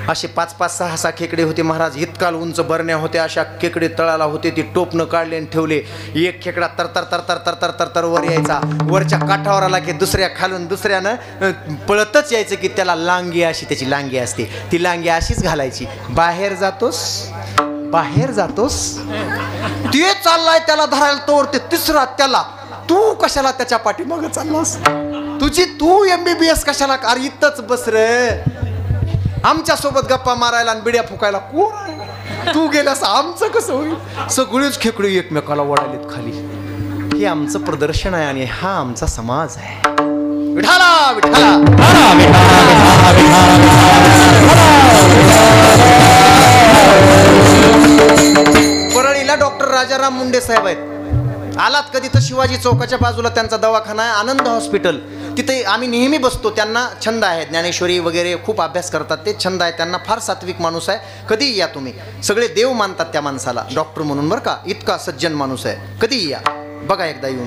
असे 5-5, 6-6 खेकडे होते महाराज. इतकाल उंच बरण्या होत्या, अशा खेकडे तळाला होते. ते टोपनं काढले आणि ठेवले. एक खेकडा तरतर तरतर तरतर तरतर वर यायचा, वरच्या काठावर आला की दुसऱ्या खालून दुसऱ्यानं पळतच यायचं की त्याला लांगी, अशी त्याची लांगी असते, ती लांगी अशीच घालायची. बाहेर जातोस, बाहेर जातोस, ते चाललाय त्याला धरायला, तोवर ते तिसरा त्याला, तू कशाला त्याच्या पाठीमागं चाललास, तुझी तू MBBS कशाला, अरे इथंच बस रे. आमच्या सोबत गप्पा मारायला आणि बिड्या फुकायला कोण, तू गेलास आमचं कसं होईल. सगळेच खेकडे एकमेकाला वळालेत खाली. हे आमचं प्रदर्शन आहे आणि हा आमचा समाज आहे. विठाला विठाला. परळीला डॉक्टर राजाराम मुंडे साहेब आहेत. आलात कधी तर शिवाजी चौकाच्या बाजूला त्यांचा दवाखाना आहे, आनंद हॉस्पिटल. तिथे आम्ही नेहमी बसतो. त्यांना छंद आहे, ज्ञानेश्वरी वगैरे खूप अभ्यास करतात, ते छंद आहे त्यांना. फार सात्विक माणूस आहे. कधीही या तुम्ही, सगळे देव मानतात त्या माणसाला, डॉक्टर म्हणून बरं का. इतका सज्जन माणूस आहे. कधीही या, बघा एकदा येऊन.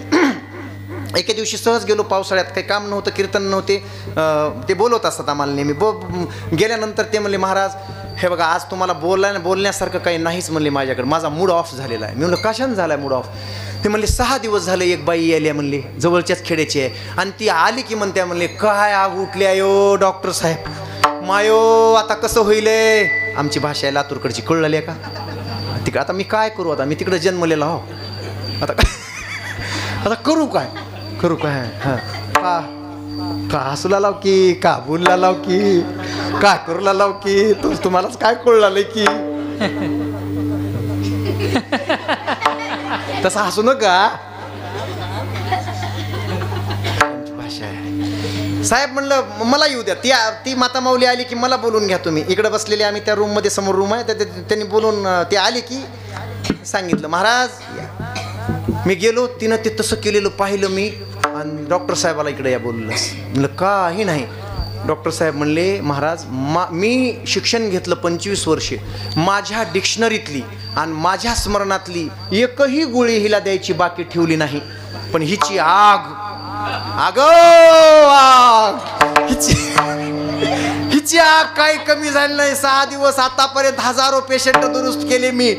एके दिवशी सहज गेलो, पावसाळ्यात काही काम नव्हतं, कीर्तन नव्हते. ते बोलवत असतात आम्हाला नेहमी. गेल्यानंतर ते म्हणले, महाराज हे बघा, आज तुम्हाला बोलण्यासारखं काही नाहीच म्हणले माझ्याकडे, माझा मूड ऑफ झालेला आहे. मी म्हणलं, कशानं झाला आहे मूड ऑफ? ते म्हणले, 6 दिवस झाले एक बाई आली म्हणले, जवळच्याच खेड्याची आहे, आणि ती आली की म्हणते म्हणले, काय आग उठली आयो डॉक्टर साहेब, मायो आता कसं होईल. आमची भाषा आहे लातूरकडची, कळलं का तिकडे. आता मी काय करू, आता मी तिकडे जन्मलेला हो, आता आता करू काय, करू काय. हां, का हसूला लाव की, का बोलला लाव की, का करूला लाव की, तुम्हालाच काय कळलं की. तसं हसू नका, भाषा आहे. साहेब म्हणलं, मला येऊ द्या. ती माता माऊली आली की मला बोलून घ्या तुम्ही. इकडे बसलेले आम्ही त्या रूममध्ये, समोर रूम आहे, त्यांनी बोलून ते आले की सांगितलं, महाराज मी गेलो. तिनं ते तसं केलेलं पाहिलं मी, आणि डॉक्टर साहेबाला इकडे या बोललंस. म्हणलं काही नाही. डॉक्टर साहेब म्हणले, महाराज मी शिक्षण घेतलं 25 वर्षे, माझ्या डिक्शनरीतली आणि माझ्या स्मरणातली एकही गोळी हिला द्यायची बाकी ठेवली नाही. पण हिची आग, आग हिची आग काही कमी झाली नाही. 6 दिवस आतापर्यंत हजारो पेशंट दुरुस्त केले मी.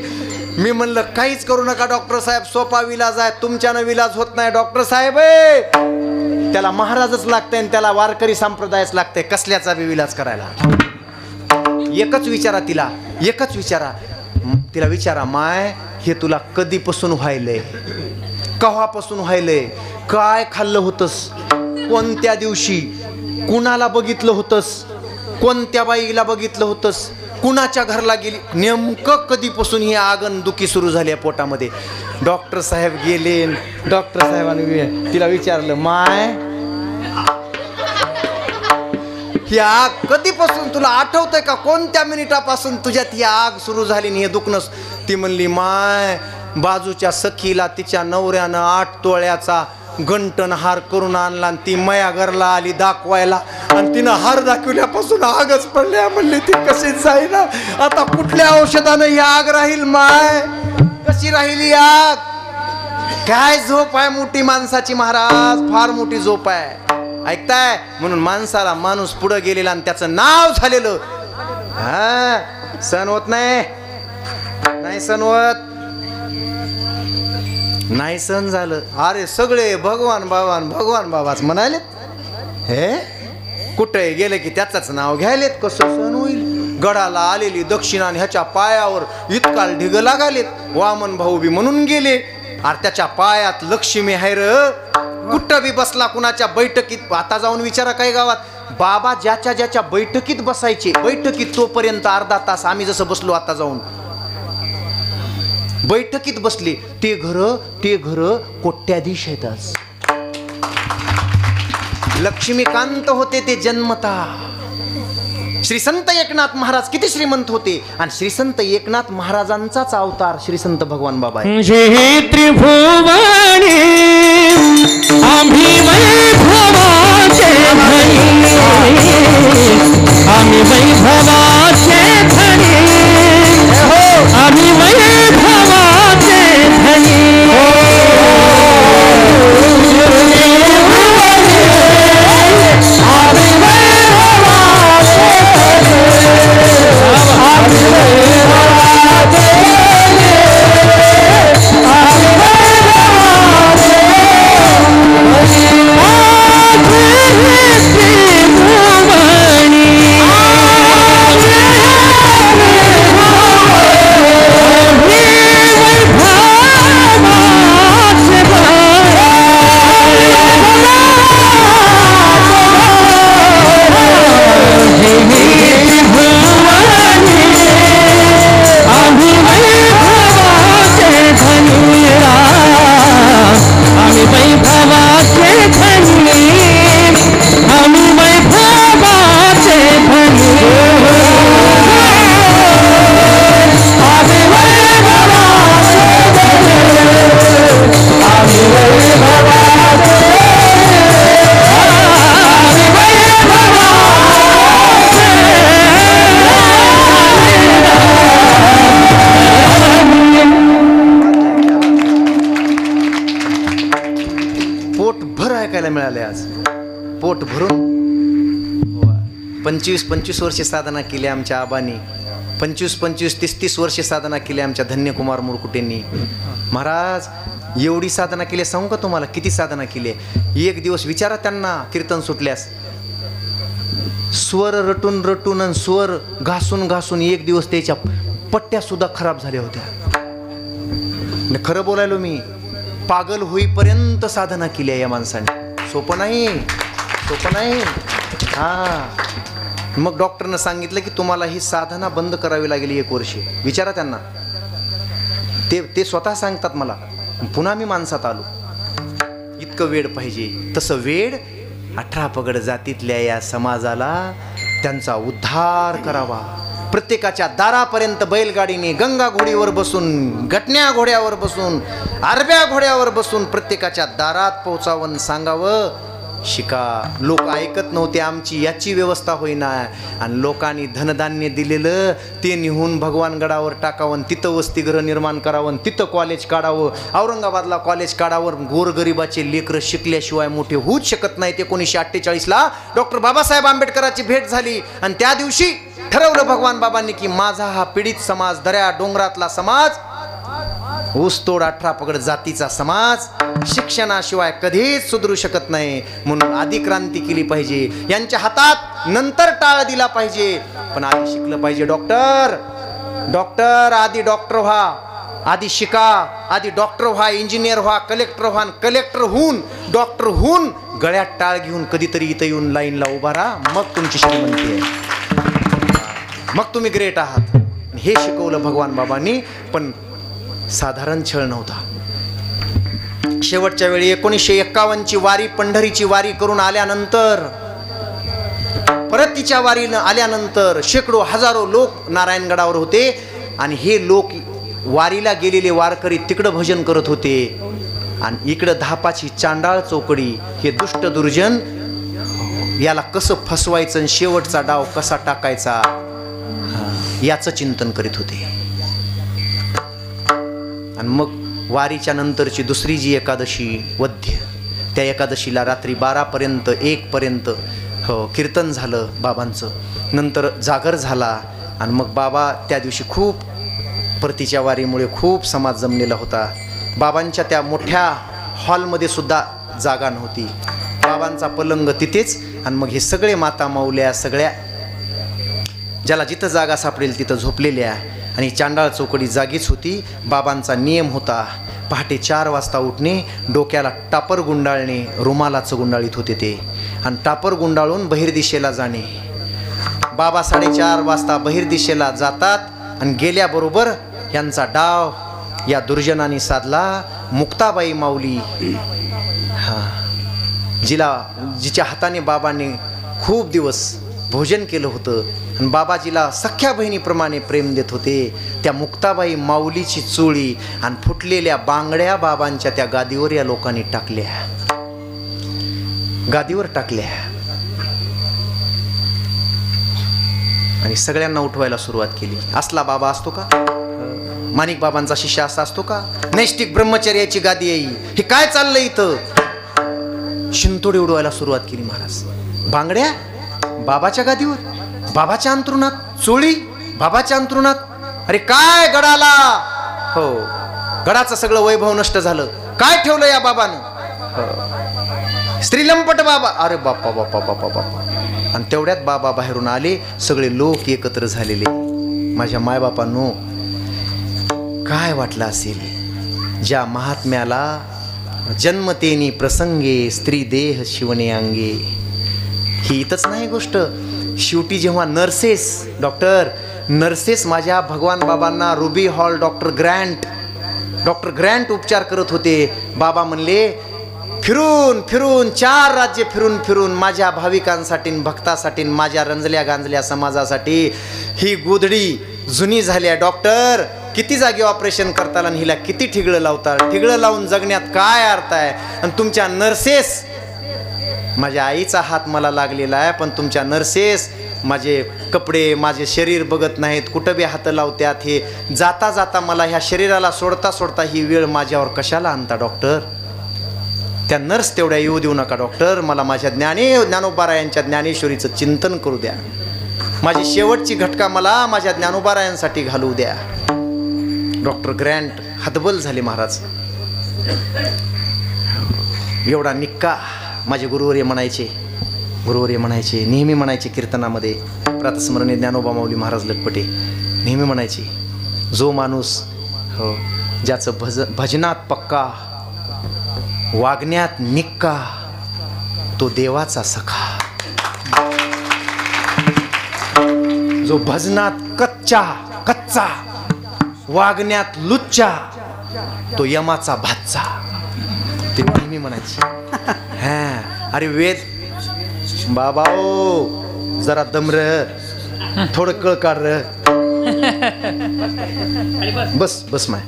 म्हणलं, काहीच करू नका डॉक्टर साहेब, सोपा विलाज आहे, तुमच्यानं विलाज होत नाही. डॉक्टर साहेब त्याला महाराजच लागतंय आणि त्याला वारकरी संप्रदायच लागतंय, कसल्याचा बी विलाज करायला. एकच विचारा तिला, एकच विचारा तिला, विचारा, माय हे तुला कधीपासून व्हायलंय, केव्हापासून व्हायलंय, काय खाल्लं होतंस, कोणत्या दिवशी, कुणाला बघितलं होतंस, कोणत्या बाईला बघितलं होतंस, कुणाच्या घरला गेली, नेमकं कधीपासून ही आगन दुखी सुरू झाली आहे पोटामध्ये. डॉक्टर साहेब गेले. डॉक्टर साहेबांनी तिला विचारलं, माय ही आग कधीपासून तुला आठवतंय का, कोणत्या मिनिटापासून तुझ्यात ही आग सुरू झाली आणि हे दुखणं. ती म्हणली, माय बाजूच्या सखीला तिच्या नवऱ्यानं 8 तोळ्याचा गंटन हार करून आणला आणि ती मया घरला आली दाखवायला, आणि तिनं हार दाखवल्यापासून आगच पडल्या. म्हणली, ती कशी जाईना आता, कुठल्या औषधानं ही आग राहील, माय कशी राहिली आग. काय झोप आहे मोठी माणसाची महाराज, फार मोठी झोप आहे, ऐकताय. म्हणून माणसाला माणूस पुढे गेलेला आणि त्याचं नाव झालेलं, हा सण होत नाही, नाही सण होत, नाही सण झालं. अरे सगळे भगवान बाबाच म्हणालेत, हे कुठे गेले की त्याचंच नाव घ्यायलेत, कसं सण होईल. गडाला आलेली दक्षिणा ह्याच्या पायावर इतका ढिग लागालेत. वामन भाऊ बी म्हणून गेले, अरे त्याच्या पायात लक्ष्मी आहे र. कुठं बी बसला कुणाच्या बैठकीत, आता जाऊन विचारा काही गावात बाबा ज्याच्या ज्याच्या बैठकीत बसायचे, बैठकीत तोपर्यंत अर्धा तास आम्ही जसं बसलो आता जाऊन बैठकीत बसले, ते घर कोट्याधीश आहेत आज. लक्ष्मीकांत होते ते जन्मता. श्री संत एकनाथ महाराज किती श्रीमंत होते, आणि श्री संत एकनाथ महाराजांचाच अवतार श्री संत भगवान बाबा आहे. जे त्रिभुवनी आम्ही वैभवाचे धनी, आम्ही वैभवाचे धनी, आम्ही वैभवाचे धनी. मिळाले आज पोट भरून. 25 वर्ष साधना केली आमच्या आबांनी, 25 30 वर्ष साधना केली आमच्या धन्यकुमार मुरकुटेंनी. महाराज एवढी साधना केली सांगू का तुम्हाला किती साधना केली. एक दिवस विचारा त्यांना कीर्तन सुटल्यास, स्वर रटून रटून आणि स्वर घासून घासून एक दिवस त्याच्या पट्ट्या सुद्धा खराब झाल्या होत्या. खरं बोलायलो मी, पागल होईपर्यंत साधना केली आहे या माणसाने. सोपं नाही, सोपं नाही. हा, मग डॉक्टरनं सांगितलं की तुम्हाला ही साधना बंद करावी लागेल 1 वर्ष. विचारा त्यांना, ते स्वतः सांगतात मला. पुन्हा मी माणसात आलो. इतकं वेड पाहिजे. तसं वेड 18 पगड जातीतल्या या समाजाला त्यांचा उद्धार करावा. प्रत्येकाच्या दारापर्यंत बैलगाडीने, गंगा घोडीवर बसून, घटण्या घोड्यावर बसून, आरब्या घोड्यावर बसून प्रत्येकाच्या दारात पोहोचावं, सांगावं शिका. लोक ऐकत नव्हते आमची, याची व्यवस्था होईना. आणि लोकांनी धनधान्य दिलेलं ते निहून भगवान गडावर टाकावं, तिथं वसतिगृह निर्माण करावं, तिथं कॉलेज काढावं. औरंगाबादला कॉलेज काढावं. गोरगरिबाचे लेकरं शिकल्याशिवाय मोठे होऊच शकत नाही. 1948ला डॉक्टर बाबासाहेब आंबेडकरांची भेट झाली आणि त्या दिवशी ठरवलं भगवान बाबांनी की माझा हा पीडित समाज, दऱ्या डोंगरातला समाज, ऊसतोड 18 पगड जातीचा समाज शिक्षणाशिवाय कधीच सुधरू शकत नाही. म्हणून आधी क्रांती केली पाहिजे. यांच्या हातात नंतर टाळ दिला पाहिजे, पण आधी शिकलं पाहिजे. डॉक्टर आधी डॉक्टर व्हा, आधी शिका. आधी डॉक्टर व्हा, इंजिनियर व्हा, कलेक्टर व्हा. कलेक्टर होऊन, डॉक्टर होऊन गळ्यात टाळ घेऊन कधीतरी इथं येऊन लाईनला उभा राहा. मग तुमची श्रीमंती आहे, मग तुम्ही ग्रेट आहात. हे शिकवलं भगवान बाबांनी. पण साधारण छळ नव्हता. शेवटच्या वेळी 1951ची वारी, पंढरीची वारी करून आल्यानंतर, परतीच्या वारीनं आल्यानंतर शेकडो हजारो लोक नारायणगडावर होते. आणि हे लोक वारीला गेलेले वारकरी तिकडं भजन करत होते आणि इकडं धापाची चांडाळ चौकडी हे दुष्ट दुर्जन याला कसं फसवायचं आणि शेवटचा डाव कसा टाकायचा याचं चिंतन करीत होते. आणि मग वारीच्या नंतरची दुसरी जी एकादशी वद्य, त्या एकादशीला रात्री 12पर्यंत 1पर्यंत कीर्तन झालं बाबांचं. नंतर जागर झाला आणि मग बाबा त्या दिवशी खूप, परतीच्या वारीमुळे खूप समाज जमलेला होता. बाबांच्या त्या मोठ्या हॉलमध्ये सुद्धा जागा नव्हती. बाबांचा पलंग तिथेच. आणि मग हे सगळे माता माऊल्या सगळ्या ज्याला जिथं जागा सापडेल तिथं झोपलेल्या. आणि चांडाळ चौकडी जागीच होती. बाबांचा नियम होता पहाटे 4 वाजता उठणे, डोक्याला टापर गुंडाळणे, रुमालाचं गुंडाळीत होते ते. आणि टापर गुंडाळून बहिर्दिशेला जाणे. बाबा 4:30 वाजता बहिर्दिशेला जातात आणि गेल्याबरोबर यांचा डाव या दुर्जनाने साधला. मुक्ताबाई माऊली, जिच्या हाताने बाबांनी खूप दिवस भोजन केलं होतं आणि बाबाजीला सख्या बहिणीप्रमाणे प्रेम देत होते, त्या मुक्ताबाई माऊलीची चोळी आणि फुटलेल्या बांगड्या बाबांच्या त्या गादीवर या लोकांनी टाकल्या, गादीवर टाकल्या आणि सगळ्यांना उठवायला सुरुवात केली. असला बाबा असतो का? माणिक बाबांचा शिष्य असा असतो का? नैष्टिक ब्रह्मचर्याची गादी आहे. हे काय चाललंय इथं? शिंतोडे उडवायला सुरुवात केली महाराज. बांगड्या बाबाच्या गादीवर, बाबाच्या अंतरुणात, चोळी बाबाच्या अंतरुणात. अरे काय गडाला, हो गडाचं सगळं वैभव नष्ट झालं. काय ठेवलं या बाबानं? स्त्रीलंपट बाबा. अरे बाप्पा बाप्पा बाप्पा बाप्पा. आणि तेवढ्यात बाबा बाहेरून आले, सगळे लोक एकत्र झालेले. माझ्या मायबापांनो, काय वाटलं असेल ज्या महात्म्याला जन्मतेनी प्रसंगे स्त्री देह शिवणे अंगे. ही इथंच नाही गोष्ट, शेवटी जेव्हा डॉक्टर नर्सेस माझ्या भगवान बाबांना रुबी हॉल डॉक्टर ग्रँट उपचार करत होते. बाबा म्हणले, फिरून फिरून 4 राज्य फिरून फिरून माझ्या भाविकांसाठी, भक्तासाठी, माझ्या रंजल्या गांजल्या समाजासाठी ही गोधडी जुनी झाली. डॉक्टर किती जागी ऑपरेशन करताल आणि हिला किती ठिगळं लावताल? ठिगळं लावून जगण्यात काय अर्थ आहे? आणि तुमच्या नर्सेस, माझ्या आईचा हात मला लागलेला आहे, पण तुमच्या नर्सेस माझे कपडे, माझे शरीर बघत नाहीत, कुठं बी हात लावत्यात. हे जाता जाता मला ह्या शरीराला सोडता सोडता ही वेळ माझ्यावर कशाला आणता डॉक्टर? त्या नर्स तेवढ्या येऊ देऊ नका डॉक्टर. मला माझ्या ज्ञानोबारायांच्या ज्ञानेश्वरीचं चिंतन करू द्या. माझी शेवटची घटका मला माझ्या ज्ञानोबारायांसाठी घालू द्या. डॉक्टर ग्रँट हतबल झाले महाराज. एवढा निक्का माझे गुरुवर्य म्हणायचे, नेहमी म्हणायचे कीर्तनामध्ये, प्रातस्मरणे ज्ञानोबा माऊली महाराज लटपटे नेहमी म्हणायचे, जो माणूस हो ज्याचं भजनात पक्का, वागण्यात निक्का, तो देवाचा सखा. जो भजनात कच्चा, वागण्यात लुच्चा, तो यमाचा भाचा. ते नेहमी म्हणायचे. अरे वेद बाबा ओ, जरा दमर, थोडं कळ काढ र. बस माय.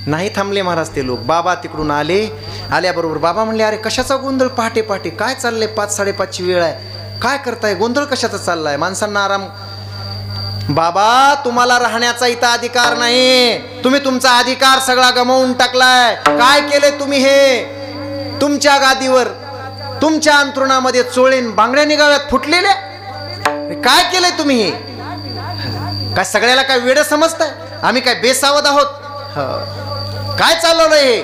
नाही थांबले महाराज ते लोक. बाबा तिकडून आल्याबरोबर बाबा म्हणले, अरे कशाचा गोंधळ पहाटे पहाटे? काय चाललंय? 5-5:30ची वेळ आहे, काय करताय? गोंधळ कशाचा चाललाय? माणसांना आराम. बाबा, तुम्हाला राहण्याचा इथं अधिकार नाही. तुम्ही तुमचा अधिकार सगळा गमावून टाकलाय. काय केलंय तुम्ही? हे तुमच्या गादीवर, तुमच्या अंथरुणामध्ये चोळीन बांगड्या निघाव्यात फुटलेल्या. काय केलंय तुम्ही? हे काय सगळ्याला काय वेड समजताय? आम्ही काय बेसावध आहोत? काय चालवलंय हे?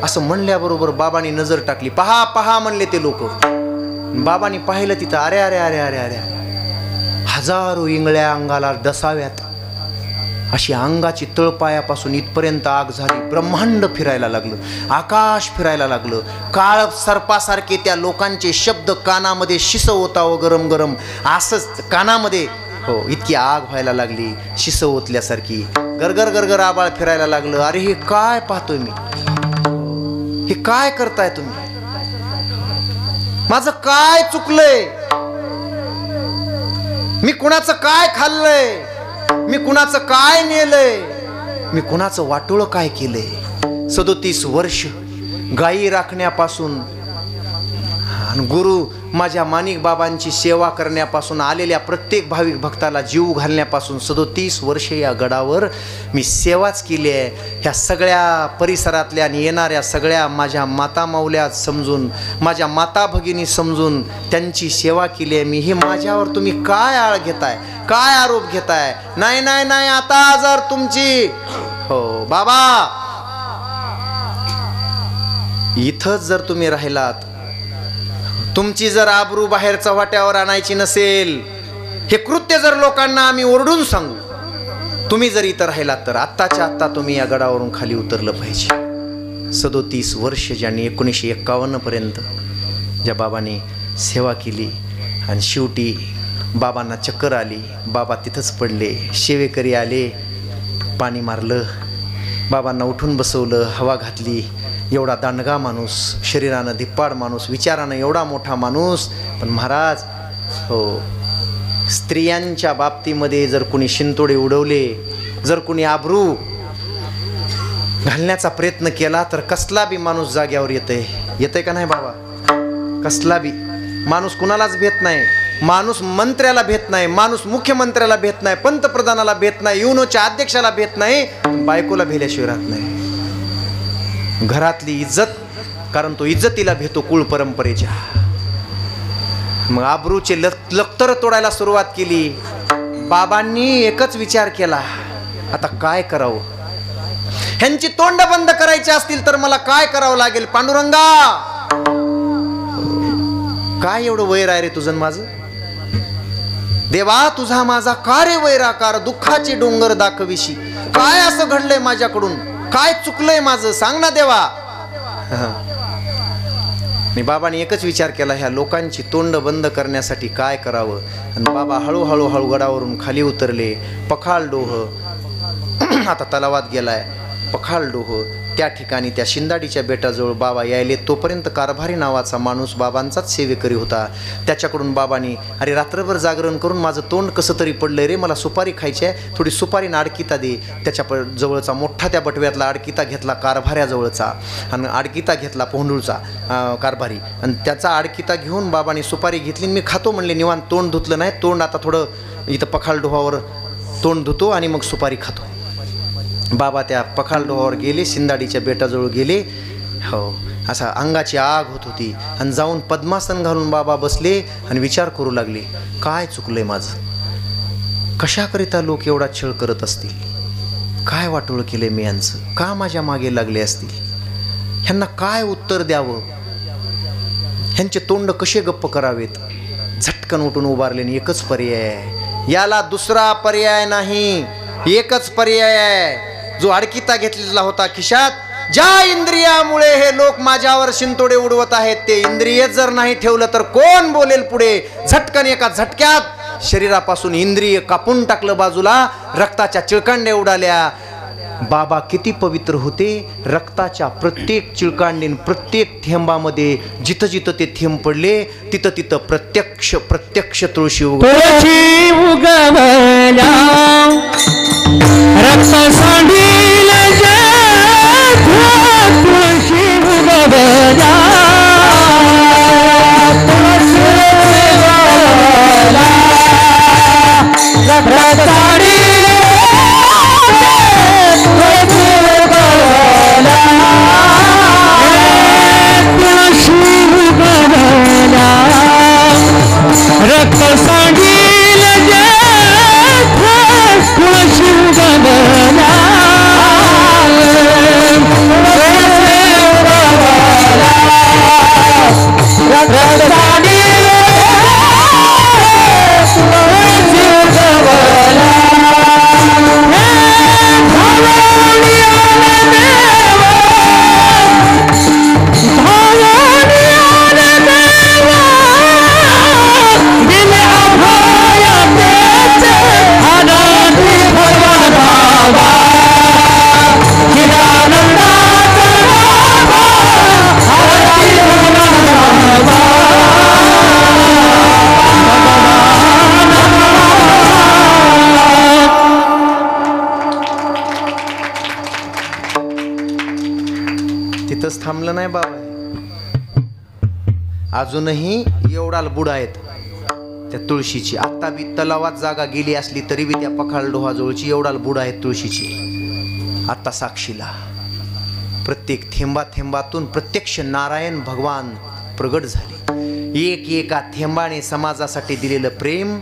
असं म्हणल्याबरोबर बाबांनी नजर टाकली. पहा म्हणले ते लोक. बाबांनी पाहिलं तिथं. अरे अरे अरे अरे अरे, हजारो इंगळ्या अंगाला डसाव्यात, अशी अंगाची तळपायापासून इथपर्यंत आग झाली. ब्रह्मांड फिरायला लागलं, आकाश फिरायला लागलं. काळ सर्पासारखे त्या लोकांचे शब्द कानामध्ये शिसवताव गरम गरम, असंच कानामध्ये हो इतकी आग व्हायला लागली, शिसवतल्यासारखी. गरगर गरगर आबाळ फिरायला लागलं. अरे हे काय पाहतोय मी? हे काय करताय तुम्ही? माझं काय चुकलंय? मी कुणाचं काय खाल्लंय? मी कुणाचं काय नेलंय? मी कुणाचं वाटोळं काय केलंय? 37 वर्ष गायी राखण्यापासून आणि गुरु माझ्या माणिक बाबांची सेवा करण्यापासून, आलेल्या प्रत्येक भाविक भक्ताला जीव घालण्यापासून 37 वर्षे या गडावर मी सेवाच केली आहे. ह्या सगळ्या परिसरातल्या आणि येणाऱ्या सगळ्या माझ्या माता माऊल्या समजून, माझ्या माता भगिनी समजून त्यांची सेवा केली आहे मी. हे माझ्यावर तुम्ही काय आळ घेताय? काय आरोप घेताय? नाही, आता जर तुमची हो बाबा इथंच जर तुम्ही राहिलात, तुमची जर आबरू बाहेरच्या वाट्यावर आणायची नसेल, हे कृत्य जर लोकांना आम्ही ओरडून सांगू, तुम्ही जर इथं राहिलात तर आत्ताच्या आत्ता तुम्ही या गडावरून खाली उतरलं पाहिजे. 37 वर्ष ज्यांनी 1951 पर्यंत ज्या बाबांनी सेवा केली आणि शेवटी बाबांना चक्कर आली, बाबा तिथंच पडले, शेवेकरी आले, पाणी मारलं, बाबांना उठून बसवलं, हवा घातली. एवढा दांडगा माणूस, शरीरानं धिप्पाड माणूस, विचारानं एवढा मोठा माणूस, पण महाराज हो, स्त्रियांच्या बाबतीमध्ये जर कोणी शिंतोडे उडवले, जर कोणी आबरू घालण्याचा प्रयत्न केला तर कसला बी माणूस जाग्यावर येतंय का नाही बाबा? कसला बी माणूस कुणालाच भेट नाही. माणूस मंत्र्याला भेट नाही, माणूस मुख्यमंत्र्याला भेट नाही, पंतप्रधानाला भेट नाही, युनोच्या अध्यक्षाला भेट नाही, बायकोला भेल्याशिवाय राहत नाही. घरातली इज्जत, कारण तो इज्जतीला भेटतो कुळ परंपरेच्या. मग आबरूचे लक्तर तोडायला सुरुवात केली. बाबांनी एकच विचार केला, आता काय करावं? ह्यांची तोंड बंद करायची असतील तर मला काय करावं लागेल? पांडुरंगा, काय एवढं वैर आहे रे तुझं माझं? देवा, तुझा माझा का रे वैराकार? दुःखाचे डोंगर दाखविशी. काय असं घडलंय माझ्याकडून? काय चुकलंय माझं? सांग ना देवा. मी बाबांनी एकच विचार केला, ह्या लोकांची तोंड बंद करण्यासाठी काय करावं? आणि बाबा हळूहळू गडावरून खाली उतरले. पखाल डोह आता तलावात गेलाय. पखाल डोह त्या ठिकाणी त्या शिंदाडीच्या बेटाजवळ बाबा यायले. तोपर्यंत कारभारी नावाचा माणूस बाबांचाच सेवेकरी होता. त्याच्याकडून बाबांनी, अरे रात्रभर जागरण करून माझं तोंड कसं तरी पडलंय रे, मला सुपारी खायची आहे, थोडी सुपारीनं आडकिता दे. त्याच्या जवळचा मोठा त्या बटव्यातला आडकिता घेतला कारभाऱ्याजवळचा, आणि आडकिता घेतला पोंडूळचा कारभारी, आणि त्याचा आडकिता घेऊन बाबांनी सुपारी घेतली. मी खातो म्हणले, निवांत तोंड धुतलं नाही, तोंड आता थोडं इथं पखाल डोहावर तोंड धुतो आणि मग सुपारी खातो. बाबा त्या पखाल डोहावर गेले, शिंदाडीच्या बेटाजवळ गेले. हो, असा अंगाची आग होत होती. आणि जाऊन पद्मासन घालून बाबा बसले आणि विचार करू लागले, काय चुकलंय माझं? कशाकरिता लोक एवढा छळ करत असतील? काय वाटोळ केलंय मी यांचं? का माझ्या मागे लागले असतील? ह्यांना काय उत्तर द्यावं? ह्यांचे तोंड कसे गप्प करावेत? झटकन उठून उभारले. एकच पर्याय आहे, याला दुसरा पर्याय नाही, एकच पर्याय आहे, जो अडकिता घेतलेला होता खिशात. ज्या इंद्रियामुळे हे लोक माझ्यावर शिंतोडे उडवत आहेत, ते इंद्रिय जर नाही ठेवलं तर कोण बोलेल पुढे? झटकन एका झटक्यात शरीरापासून इंद्रिय कापून टाकलं बाजूला. रक्ताच्या चिळकांड्या उडाल्या. बाबा किती पवित्र होते. रक्ताच्या प्रत्येक चिळकांडीन, प्रत्येक थेंबामध्ये जिथं जिथं ते थेंब पडले, तिथं तिथं प्रत्यक्ष तुळशी उगवल्या. रक्त सांडील तुळशी उगवल्या. रक्त सांडील तुळशी उगवल्या. तिथंच थांबलं नाही बाबा. अजूनही एवढा बुड आहेत त्या तुळशीची. आता बी तलावात जागा गेली असली तरी बी त्या पखाल डोहाजवळची एवढा बुड आहेत तुळशीची. आता साक्षीला प्रत्येक थेंबा थेंबातून प्रत्यक्ष नारायण भगवान प्रगट झाले. एक एका थेंबाने समाजासाठी दिलेलं प्रेम,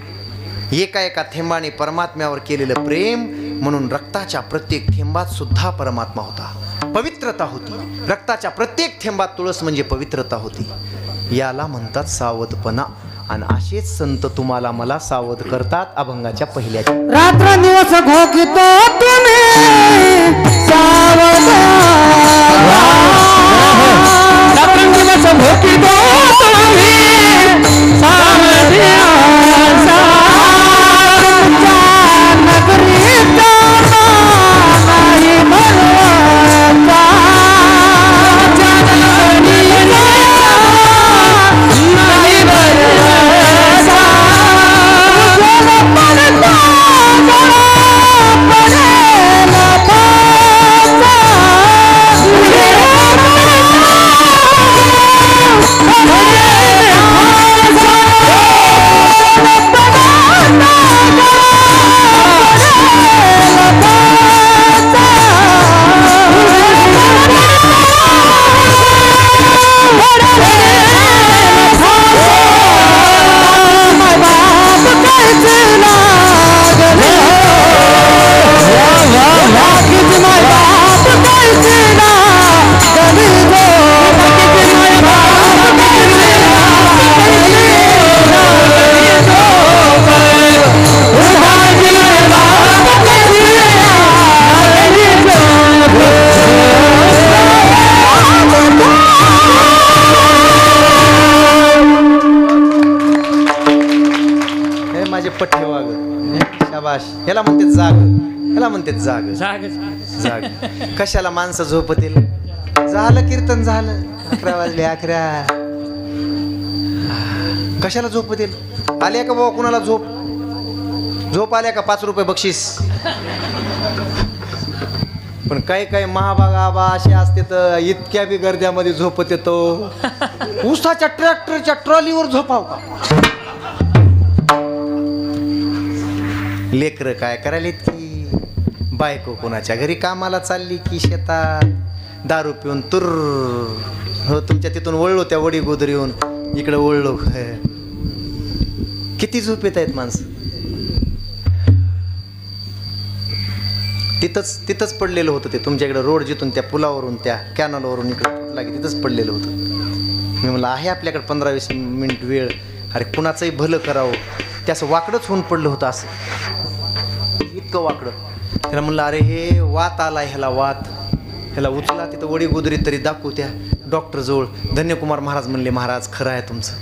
एका एका थेंबाने परमात्म्यावर केलेलं प्रेम. म्हणून रक्ताच्या प्रत्येक थेंबात सुद्धा परमात्मा होता, पवित्रता होती. रक्ताच्या प्रत्येक थेंबात तुळस म्हणजे पवित्रता होती. याला म्हणतात सावधपणा. आणि असेच संत तुम्हाला मला सावध करतात अभंगाच्या पहिल्या. रात्र दिवस घोकितो तुम्ही सावध. रात्र दिवस घोकितो तुम्ही असते जाग जागच जाग. कशाला माणसं झोपतील. झालं कीर्तन झालं, 11 वाजले 11. कशाला झोपतील. आल्या का बाबा कुणाला झोप. झोप आल्या का 5 रुपये बक्षीस. पण काही काही महाबागा असे असते तर इतक्या बी गर्द्यामध्ये झोपत येतो. ऊसाच्या ट्रॅक्टरच्या ट्रॉलीवर झोपाव का. लेकर काय करायला की बायको कोणाच्या घरी कामाला चालली की शेतात दारू पिऊन तुर. हो तुमच्या तिथून वळलो त्या वडी गोदरी येऊन इकडे वळलो. किती झोप येत आहेत माणसं. तिथंच पडलेलं होतं ते तुमच्याकडे रोड जिथून त्या पुलावरून त्या कॅनलवरून इकडे फुटला की तिथंच पडलेलं होतं. मी म्हणलं आहे आपल्याकडे 15-20 मिनिट वेळ. अरे कुणाचंही भलं करावं. ते असं वाकडंच होऊन पडलं होतं असं इतकं वाकडं. त्याला म्हणलं अरे हे वात आला ह्याला वात. ह्याला उचला तिथं वडी गोदरी तरी दाखवू त्या डॉक्टरजवळ. धन्यकुमार महाराज म्हणले महाराज खरं आहे तुमचं.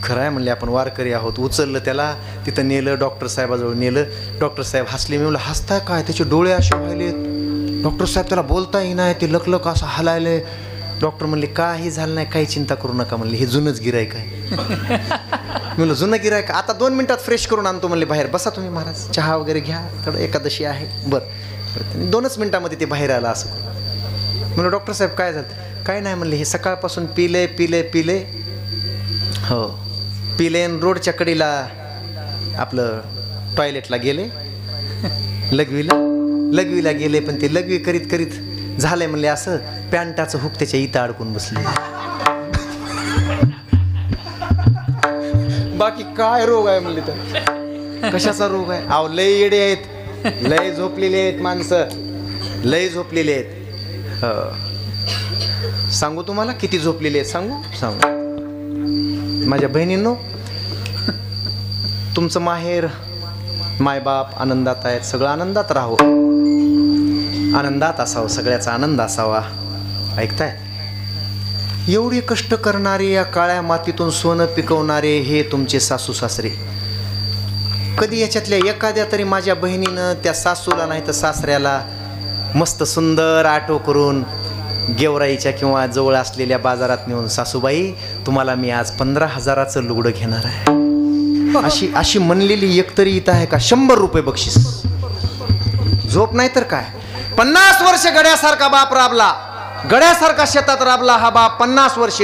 खरं आहे म्हणले आपण वारकरी आहोत. उचललं त्याला तिथं नेलं डॉक्टर साहेबाजवळ नेलं. डॉक्टर साहेब हसले. मी म्हणलं हसताय काय. त्याचे डोळे असे व्हायलेत. डॉक्टर साहेब त्याला बोलताही नाही. ते लकलक असं हलायले. डॉक्टर म्हणले काही झालं नाही काही चिंता करू नका म्हणले हे जुनंच गिरायक आहे. मी म्हणलं जुनं गिरायक आता 2 मिनिटात फ्रेश करून आणतो म्हणले. बाहेर बसा तुम्ही महाराज चहा वगैरे घ्या थोडं एकादशी आहे. बरं 2च मिनिटामध्ये ते बाहेर आलं असं. म्हणलं डॉक्टर साहेब काय झालं. काय नाही म्हणले हे सकाळपासून पिले हो पिले रोडच्या कडीला आपलं टॉयलेटला गेले. लघवीला गेले पण ते लघवी करीत झालंय म्हणले असं पॅन्टाचं हुक त्याच्या इथं अडकून बसले. बाकी काय रोग आहे म्हणले तर. कशाचा रोग आहे. अहो लय येडे आहेत. लय झोपलेले आहेत माणसं. लय झोपलेले आहेत. सांगू तुम्हाला किती झोपलेले आहेत सांगू. माझ्या बहिणींनो तुमचं माहेर मायबाप आनंदात आहेत. सगळं आनंदात राहावं. आनंदात असावं. सगळ्याचा आनंद असावा. ऐकताय. एवढे कष्ट करणारे या काळ्या मातीतून सोनं पिकवणारे हे तुमचे सासू सासरे. कधी याच्यातल्या एखाद्या तरी माझ्या बहिणीनं त्या सासूला नाही तर सासऱ्याला मस्त सुंदर ऑटो करून गेवराईच्या किंवा जवळ असलेल्या बाजारात नेऊन सासूबाई तुम्हाला मी आज 15,000चं लुगडं घेणार आहे अशी म्हणलेली एकतरी इथं आहे का. 100 रुपये बक्षीस. झोप नाही तर काय. 50 वर्ष गड्यासारखा बाप राबला. गड्यासारखा शेतात राबला हा बाप 50 वर्ष.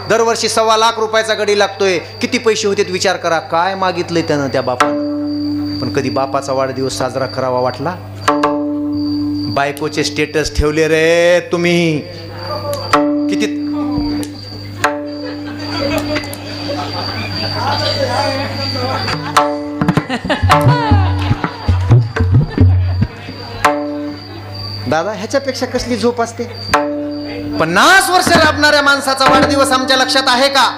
दरवर्षी 1.25 लाख रुपयाचा गडी लागतोय. किती पैसे होते विचार करा. काय मागितलंय त्यानं त्या बापानं. पण कधी बापाचा वाढदिवस साजरा करावा वाटला. बायकोचे स्टेटस ठेवले रे तुम्ही. किती दादा ह्याच्यापेक्षा कसली झोप असते. 50 वर्ष राबणाऱ्या माणसाचा वाढदिवस आमच्या लक्षात आहे का.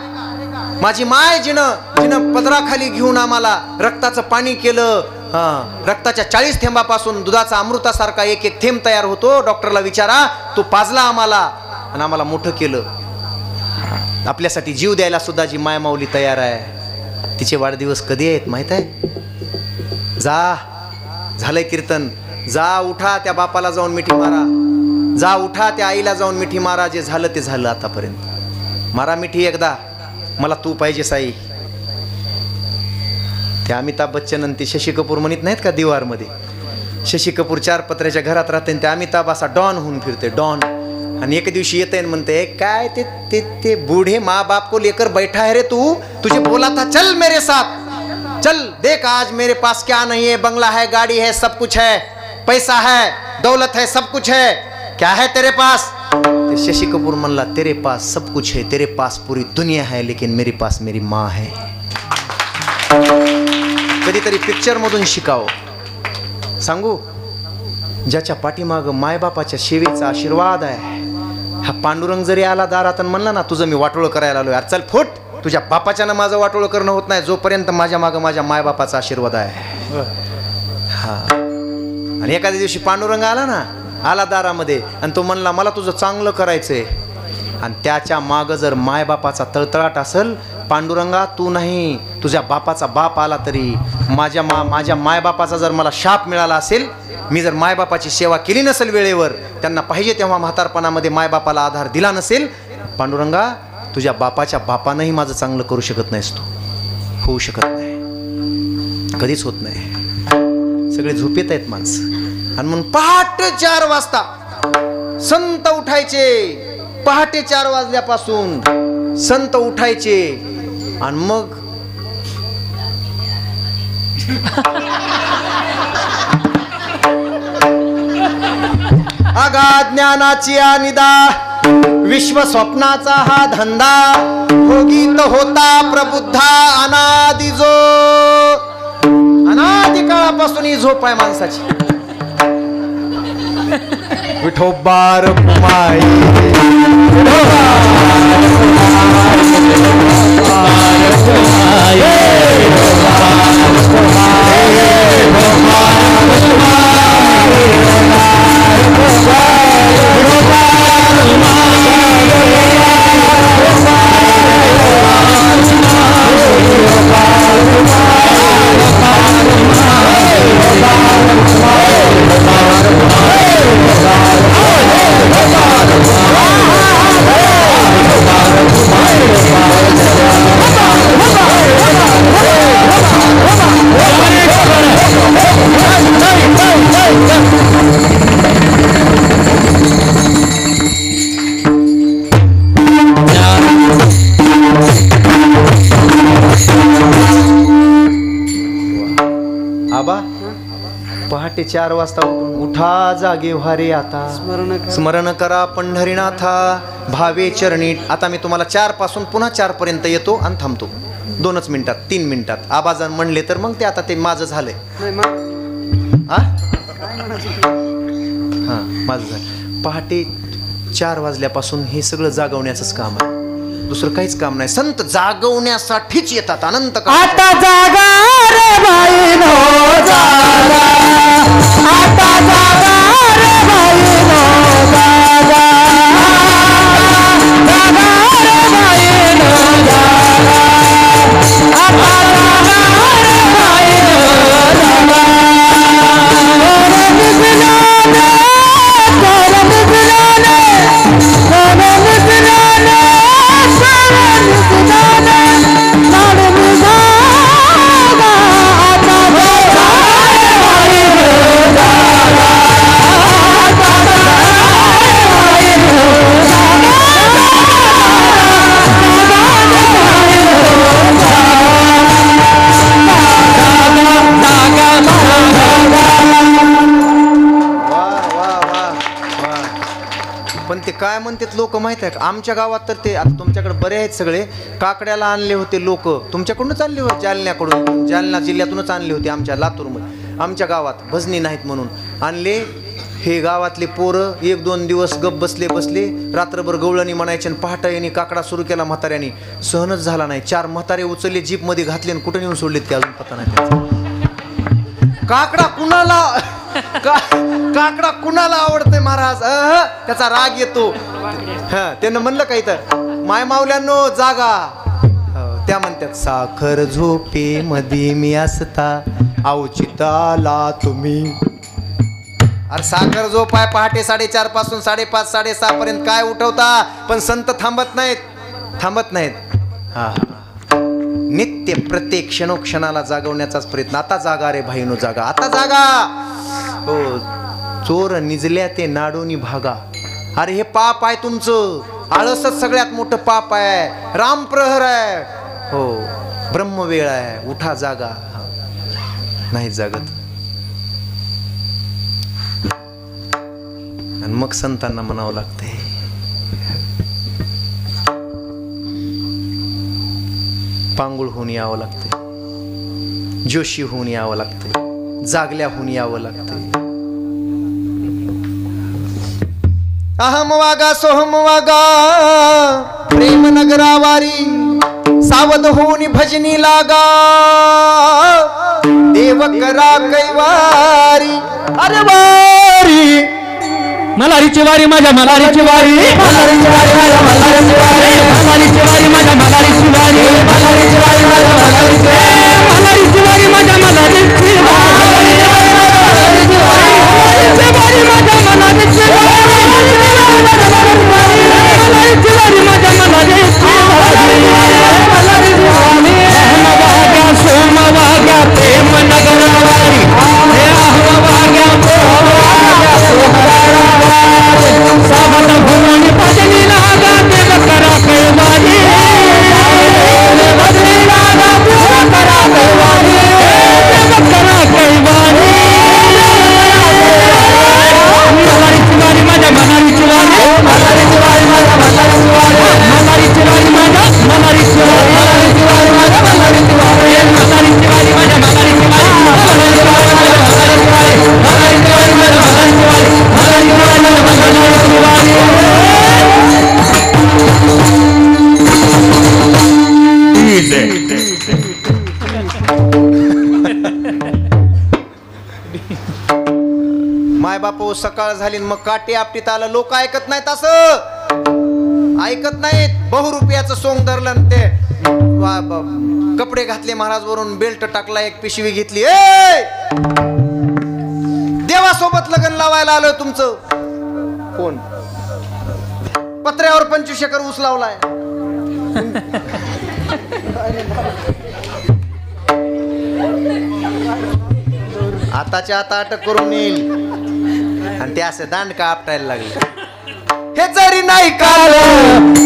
माझी माय जिनं पदराखाली घेऊन आम्हाला रक्ताचं पाणी केलं. रक्ताच्या 40 थेंबापासून दुधाचा अमृतासारखा एक थेंब तयार होतो. डॉक्टरला विचारा. तो पाजला आम्हाला आणि आम्हाला मोठं केलं. आपल्यासाठी जीव द्यायला सुद्धा जी माय माऊली तयार आहे. तिचे वाढदिवस कधी आहेत माहित आहे. झालंय कीर्तन. जा उठा त्या बापाला जाऊन मिठी मारा. जा उठा त्या आईला जाऊन मिठी मारा. जे झालं ते झालं आतापर्यंत. मारा मिठी एकदा. मला तू पाहिजे साई. ते अमिताभ बच्चन आणि ते शशी कपूर म्हणत नाहीत का दीवारमध्ये. शशी कपूर 4 पत्र्याच्या घरात राहते आणि ते अमिताभ असा डॉन होऊन फिरते डॉन. आणि एक दिवशी येते म्हणते काय ते बूढ़े माँ बाप को लेकर बैठा है रे तू. तुझे बोला था चल मेरे साथ. चल देख आज मेरे पास क्या नहीं है. बंगला है गाड़ी है सब कुछ है. पैसा है दौलत है सब कुछ है. क्या है तेरे पास. ते शशी कपूर म्हणला तेरे पास सब कुछ है. तेरे पास पूरी दुनिया है लेकिन मेरे पास मेरी माँ है. कधीतरी पिक्चर मधून शिकावं. सांगू ज्याच्या पाठीमाग मायबापाच्या सेवेचा आशीर्वाद आहे. हा पांडुरंग जरी आला दारात आणि म्हणला ना तुझं मी वाटोळं करायला आलोय. चल फुट. तुझ्या बापाच्यानं माझं वाटोळं करणं होत नाही जोपर्यंत माझ्या मागं माझ्या मायबापाचा आशीर्वाद आहे. हा आणि एखाद्या दिवशी पांडुरंग आला ना आला दारामध्ये आणि तो म्हणला मला तुझं चांगलं करायचंय आणि त्याच्या मागं जर मायबापाचा तळतळाट असेल. पांडुरंगा तू नाही तुझ्या बापाचा बाप आला तरी माझ्या मायबापाचा जर मला शाप मिळाला असेल मी जर मायबापाची सेवा केली नसेल वेळेवर, त्यांना पाहिजे तेव्हा म्हातारपणामध्ये मायबापाला आधार दिला नसेल, पांडुरंगा तुझ्या बापाच्या बापानंही माझं चांगलं करू शकत नाहीस तू. होऊ शकत नाही, कधीच होत नाही. सगळे झोपेत आहेत माणसं. आणि म्हणून पहाटे 4 वाजता संत उठायचे. पहाटे 4 वाजल्यापासून संत उठायचे आणि मग अगाध ज्ञानाची निदा विश्व स्वप्नाचा हा धंदा भोगीत होता प्रबुद्धा अनादि जो. अनादि काळापासून ही झोप आहे माणसाची. विठोबार कुमाई पहाटे 4 वाजता उठून उठा जागे व्हारे आता स्मरण करा पंढरीनाथा भावे चरणी. आता मी तुम्हाला 4 पासून पुन्हा 4 पर्यंत येतो आणि थांबतो 2च मिनिटात 3 मिनिटात. आबाजान म्हणले तर मग ते आता ते माझं झालंय. हा माझं झालं. पहाटे 4 वाजल्यापासून हे सगळं जागवण्याचंच काम आहे, दुसरं काहीच काम नाही. संत जागवण्यासाठीच येतात. अनंत आता जागा रे बाईनो जागा, आता जागा रे बाईनो जागा, जागा रे बाईनो जागा, आता जागा रे बाईनो जागा. पण ते काय म्हणतात लोक माहित आहे का? आमच्या गावात तर ते आता तुमच्याकडे बरे आहेत सगळे, काकड्याला आणले होते लोक तुमच्याकडूनच आणले होते, जालन्याकडून, जालना जिल्ह्यातूनच आणले होते. आमच्या लातूरमध्ये आमच्या गावात भजनी नाहीत म्हणून आणले. हे गावातले पोरं 1-2 दिवस गप बसले रात्रभर गवळणी म्हणायचे आणि पहाटे यांनी काकडा सुरू केला म्हाताऱ्यानी. सहनच झाला नाही. 4 म्हातारे उचलले, जीपमध्ये घातले आणि कुठे नेऊन सोडलेत ते अजून पता नाही त्याचा. काकडा कुणाला आवडते महाराज? त्याचा राग येतो. त्यानं म्हणलं काही तर माय मावल्यांनो जागा. त्या म्हणतात साखर झोपे मध्ये मी असता अवचिताला तुम्ही. अरे साखर झोप आहे पहाटे 4:30 पासून 5:30 6:30 पर्यंत काय उठवता? पण संत थांबत नाहीत. हा नित्य प्रत्येक क्षणोक्षणाला जागवण्याचाच प्रयत्न. आता जागा रे भाईनो जागा, आता जागा. हो चोर निजल्या ते नाडोनी भागा. अरे हे पाप आहे तुमचं. आळसच सगळ्यात मोठं पाप आहे. रामप्रहर आहे. हो ब्रह्मवेळ आहे. उठा जागा. नाही जागत. आणि मग संतांना म्हणावं लागतंय पांगुळ होऊन यावं लागतंय, जोशी होऊन यावं लागतंय, जागल्या होऊन यावं लागतंय. अहम वागा सोहम वागा प्रेम नगरावारी सावध होऊन भजनी लागा देव करा कैवारी. अरे वारी मलारीची वारी माझ्या मलारीची वारी, मलारीची वारी माझ्या मलारीची वारी, मलारीची वारी माझ्या मलारीची वारी, मलारीची वारी माझ्या मलारीची वारी, मलारीची वारी माझ्या मलारीची वारी. हो सकाळ झाली मग काठी आपटीत आलं. लोक ऐकत नाहीत, असं ऐकत नाहीत. बहुरुपयाचं सोंग धरलं आणि ते कपडे घातले महाराज, वरून बेल्ट टाकला, एक पिशवी घेतली. देवासोबत लग्न लावायला आलोय तुमचं. कोण पत्र्यावर 25 एकर ऊस लावलाय. आताच्या आता अटक करून येईल आणि ते असे दांडका आपटायला लागले. हे जरी नाही काल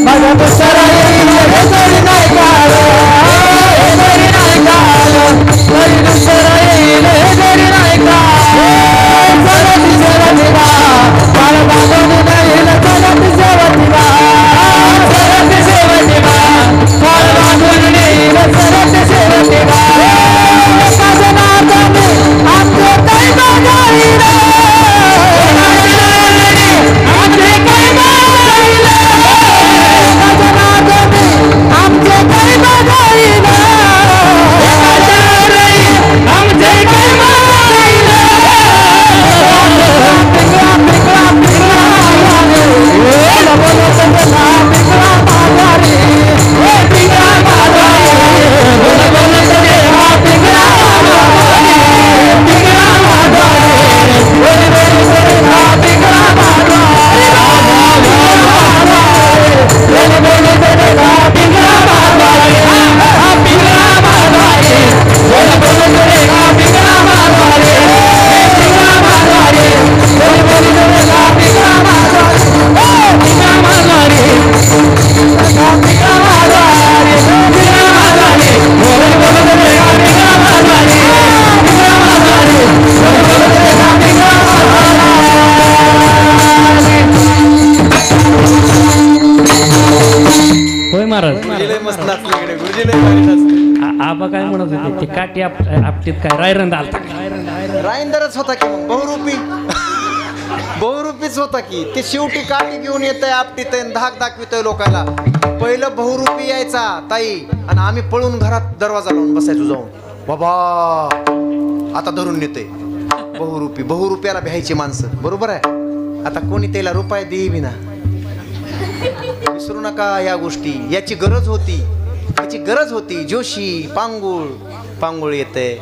माझा दुसरा येईल, हे जरी नाही काल, हे जरी नाही काल, जरी दुसरा येईल, हे जरी नाही काल. चलती सेवतीला बाळ बांधून येईल, चलती सेवतीला, चलती सेवतीला बाळ बांधून येईल, चलती सेवतीला. माझं नातं आमचं काही बघायला, आमचे काही बघायला, माझं नातं आमचे काही बघायला, आमचे काही बघायला. पिकला पिकला पिकला पिकला माघारी, पिकला माघारी, पिकला आबा काय म्हणत होते ते काठी आपटीत काय रायरंद आलता, राईंदरच होता की मग बहुरूपी. बहुरूपीच होता की ते. शेवटी काठी घेऊन येतंय, आपटीतय, धाक दाखवितय लोकांना. पहिलं बहुरूपी यायचा ताई आणि आम्ही पळून घरात दरवाजा लावून बसायचो जाऊन. बाबा आता धरून नेतय बहुरूपी. बहुरूप्याला भ्यायची माणसं, बरोबर आहे. आता कोणी त्याला रुपये देई बी ना. विसरू नका या गोष्टी. याची गरज होती, याची गरज होती. जोशी पांगुळ येते.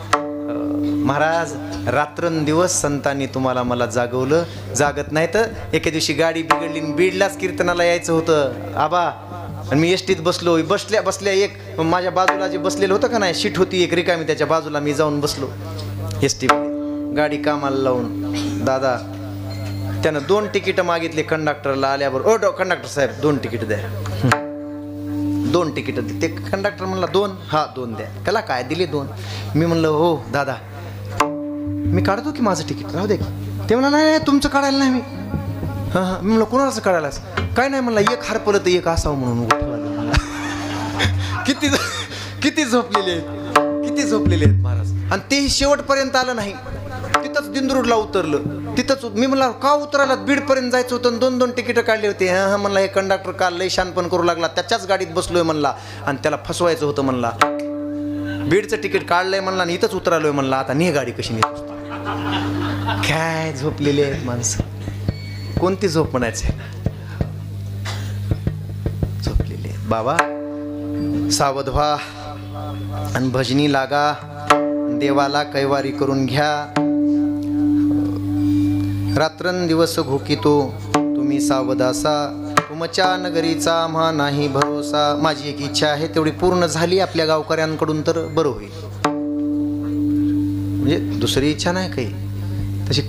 महाराज रात्रंदिवस संतांनी तुम्हाला मला जागवलं. जागत नाही तर एके दिवशी गाडी बिघडली, बीडलाच कीर्तनाला यायचं होतं आबा. आणि मी एसटीत बसलो. बसल्या एक माझ्या बाजूला जे बसलेलं होतं का नाही, सीट होती एक रिकामी, त्याच्या बाजूला मी जाऊन बसलो एसटी. गाडी कामाला लावून दादा त्यानं 2 तिकीट मागितले कंडक्टरला आल्यावर. ओ कंडक्टर साहेब 2 तिकीट द्या. 2 तिकीट. ते कंडक्टर म्हणला 2. हा 2 द्या. त्याला काय दिले 2. मी म्हणलं हो दादा मी काढतो की माझं तिकीट, राहू दे की. ते म्हणलं नाही तुमचं काढायला नाही मी. हां हां. मी म्हणलं कोणाचं काढायलाच काय नाही म्हणलं. एक हरपलं तर एक असावं म्हणून उठवलं. किती झोपलेले आहेत, किती झोपलेले आहेत महाराज. आणि तेही शेवटपर्यंत आलं नाही. तिथंच दिंदरूडला उतरलं. तिथंच मी म्हणला का उतरायला, बीडपर्यंत जायचं होतं. 2 तिकीटं काढली होती. हां हां म्हणला हे कंडक्टर काल लय शानपण करू लागला, त्याच्याच गाडीत बसलोय म्हणला आणि त्याला फसवायचं होतं म्हणला. बीडचं तिकीट काढलंय म्हणला आणि इथंच उतरालोय म्हणला. आता ने गाडी कशी नेत. काय झोपलेले आहेत माणसं. कोणती झोप म्हणायचं, झोपलेले आहेत. बाबा सावध व्हा आणि भजनी लागा. देवाला कैवारी करून घ्या. रात्रंदिवस घोकितो तुम्ही सावध असा. तुमच्या नगरीचा आम्हा नाही भरोसा. माझी एक इच्छा आहे तेवढी पूर्ण झाली आपल्या गावकऱ्यांकडून तर बरं होईल. म्हणजे दुसरी इच्छा नाही काही तशी.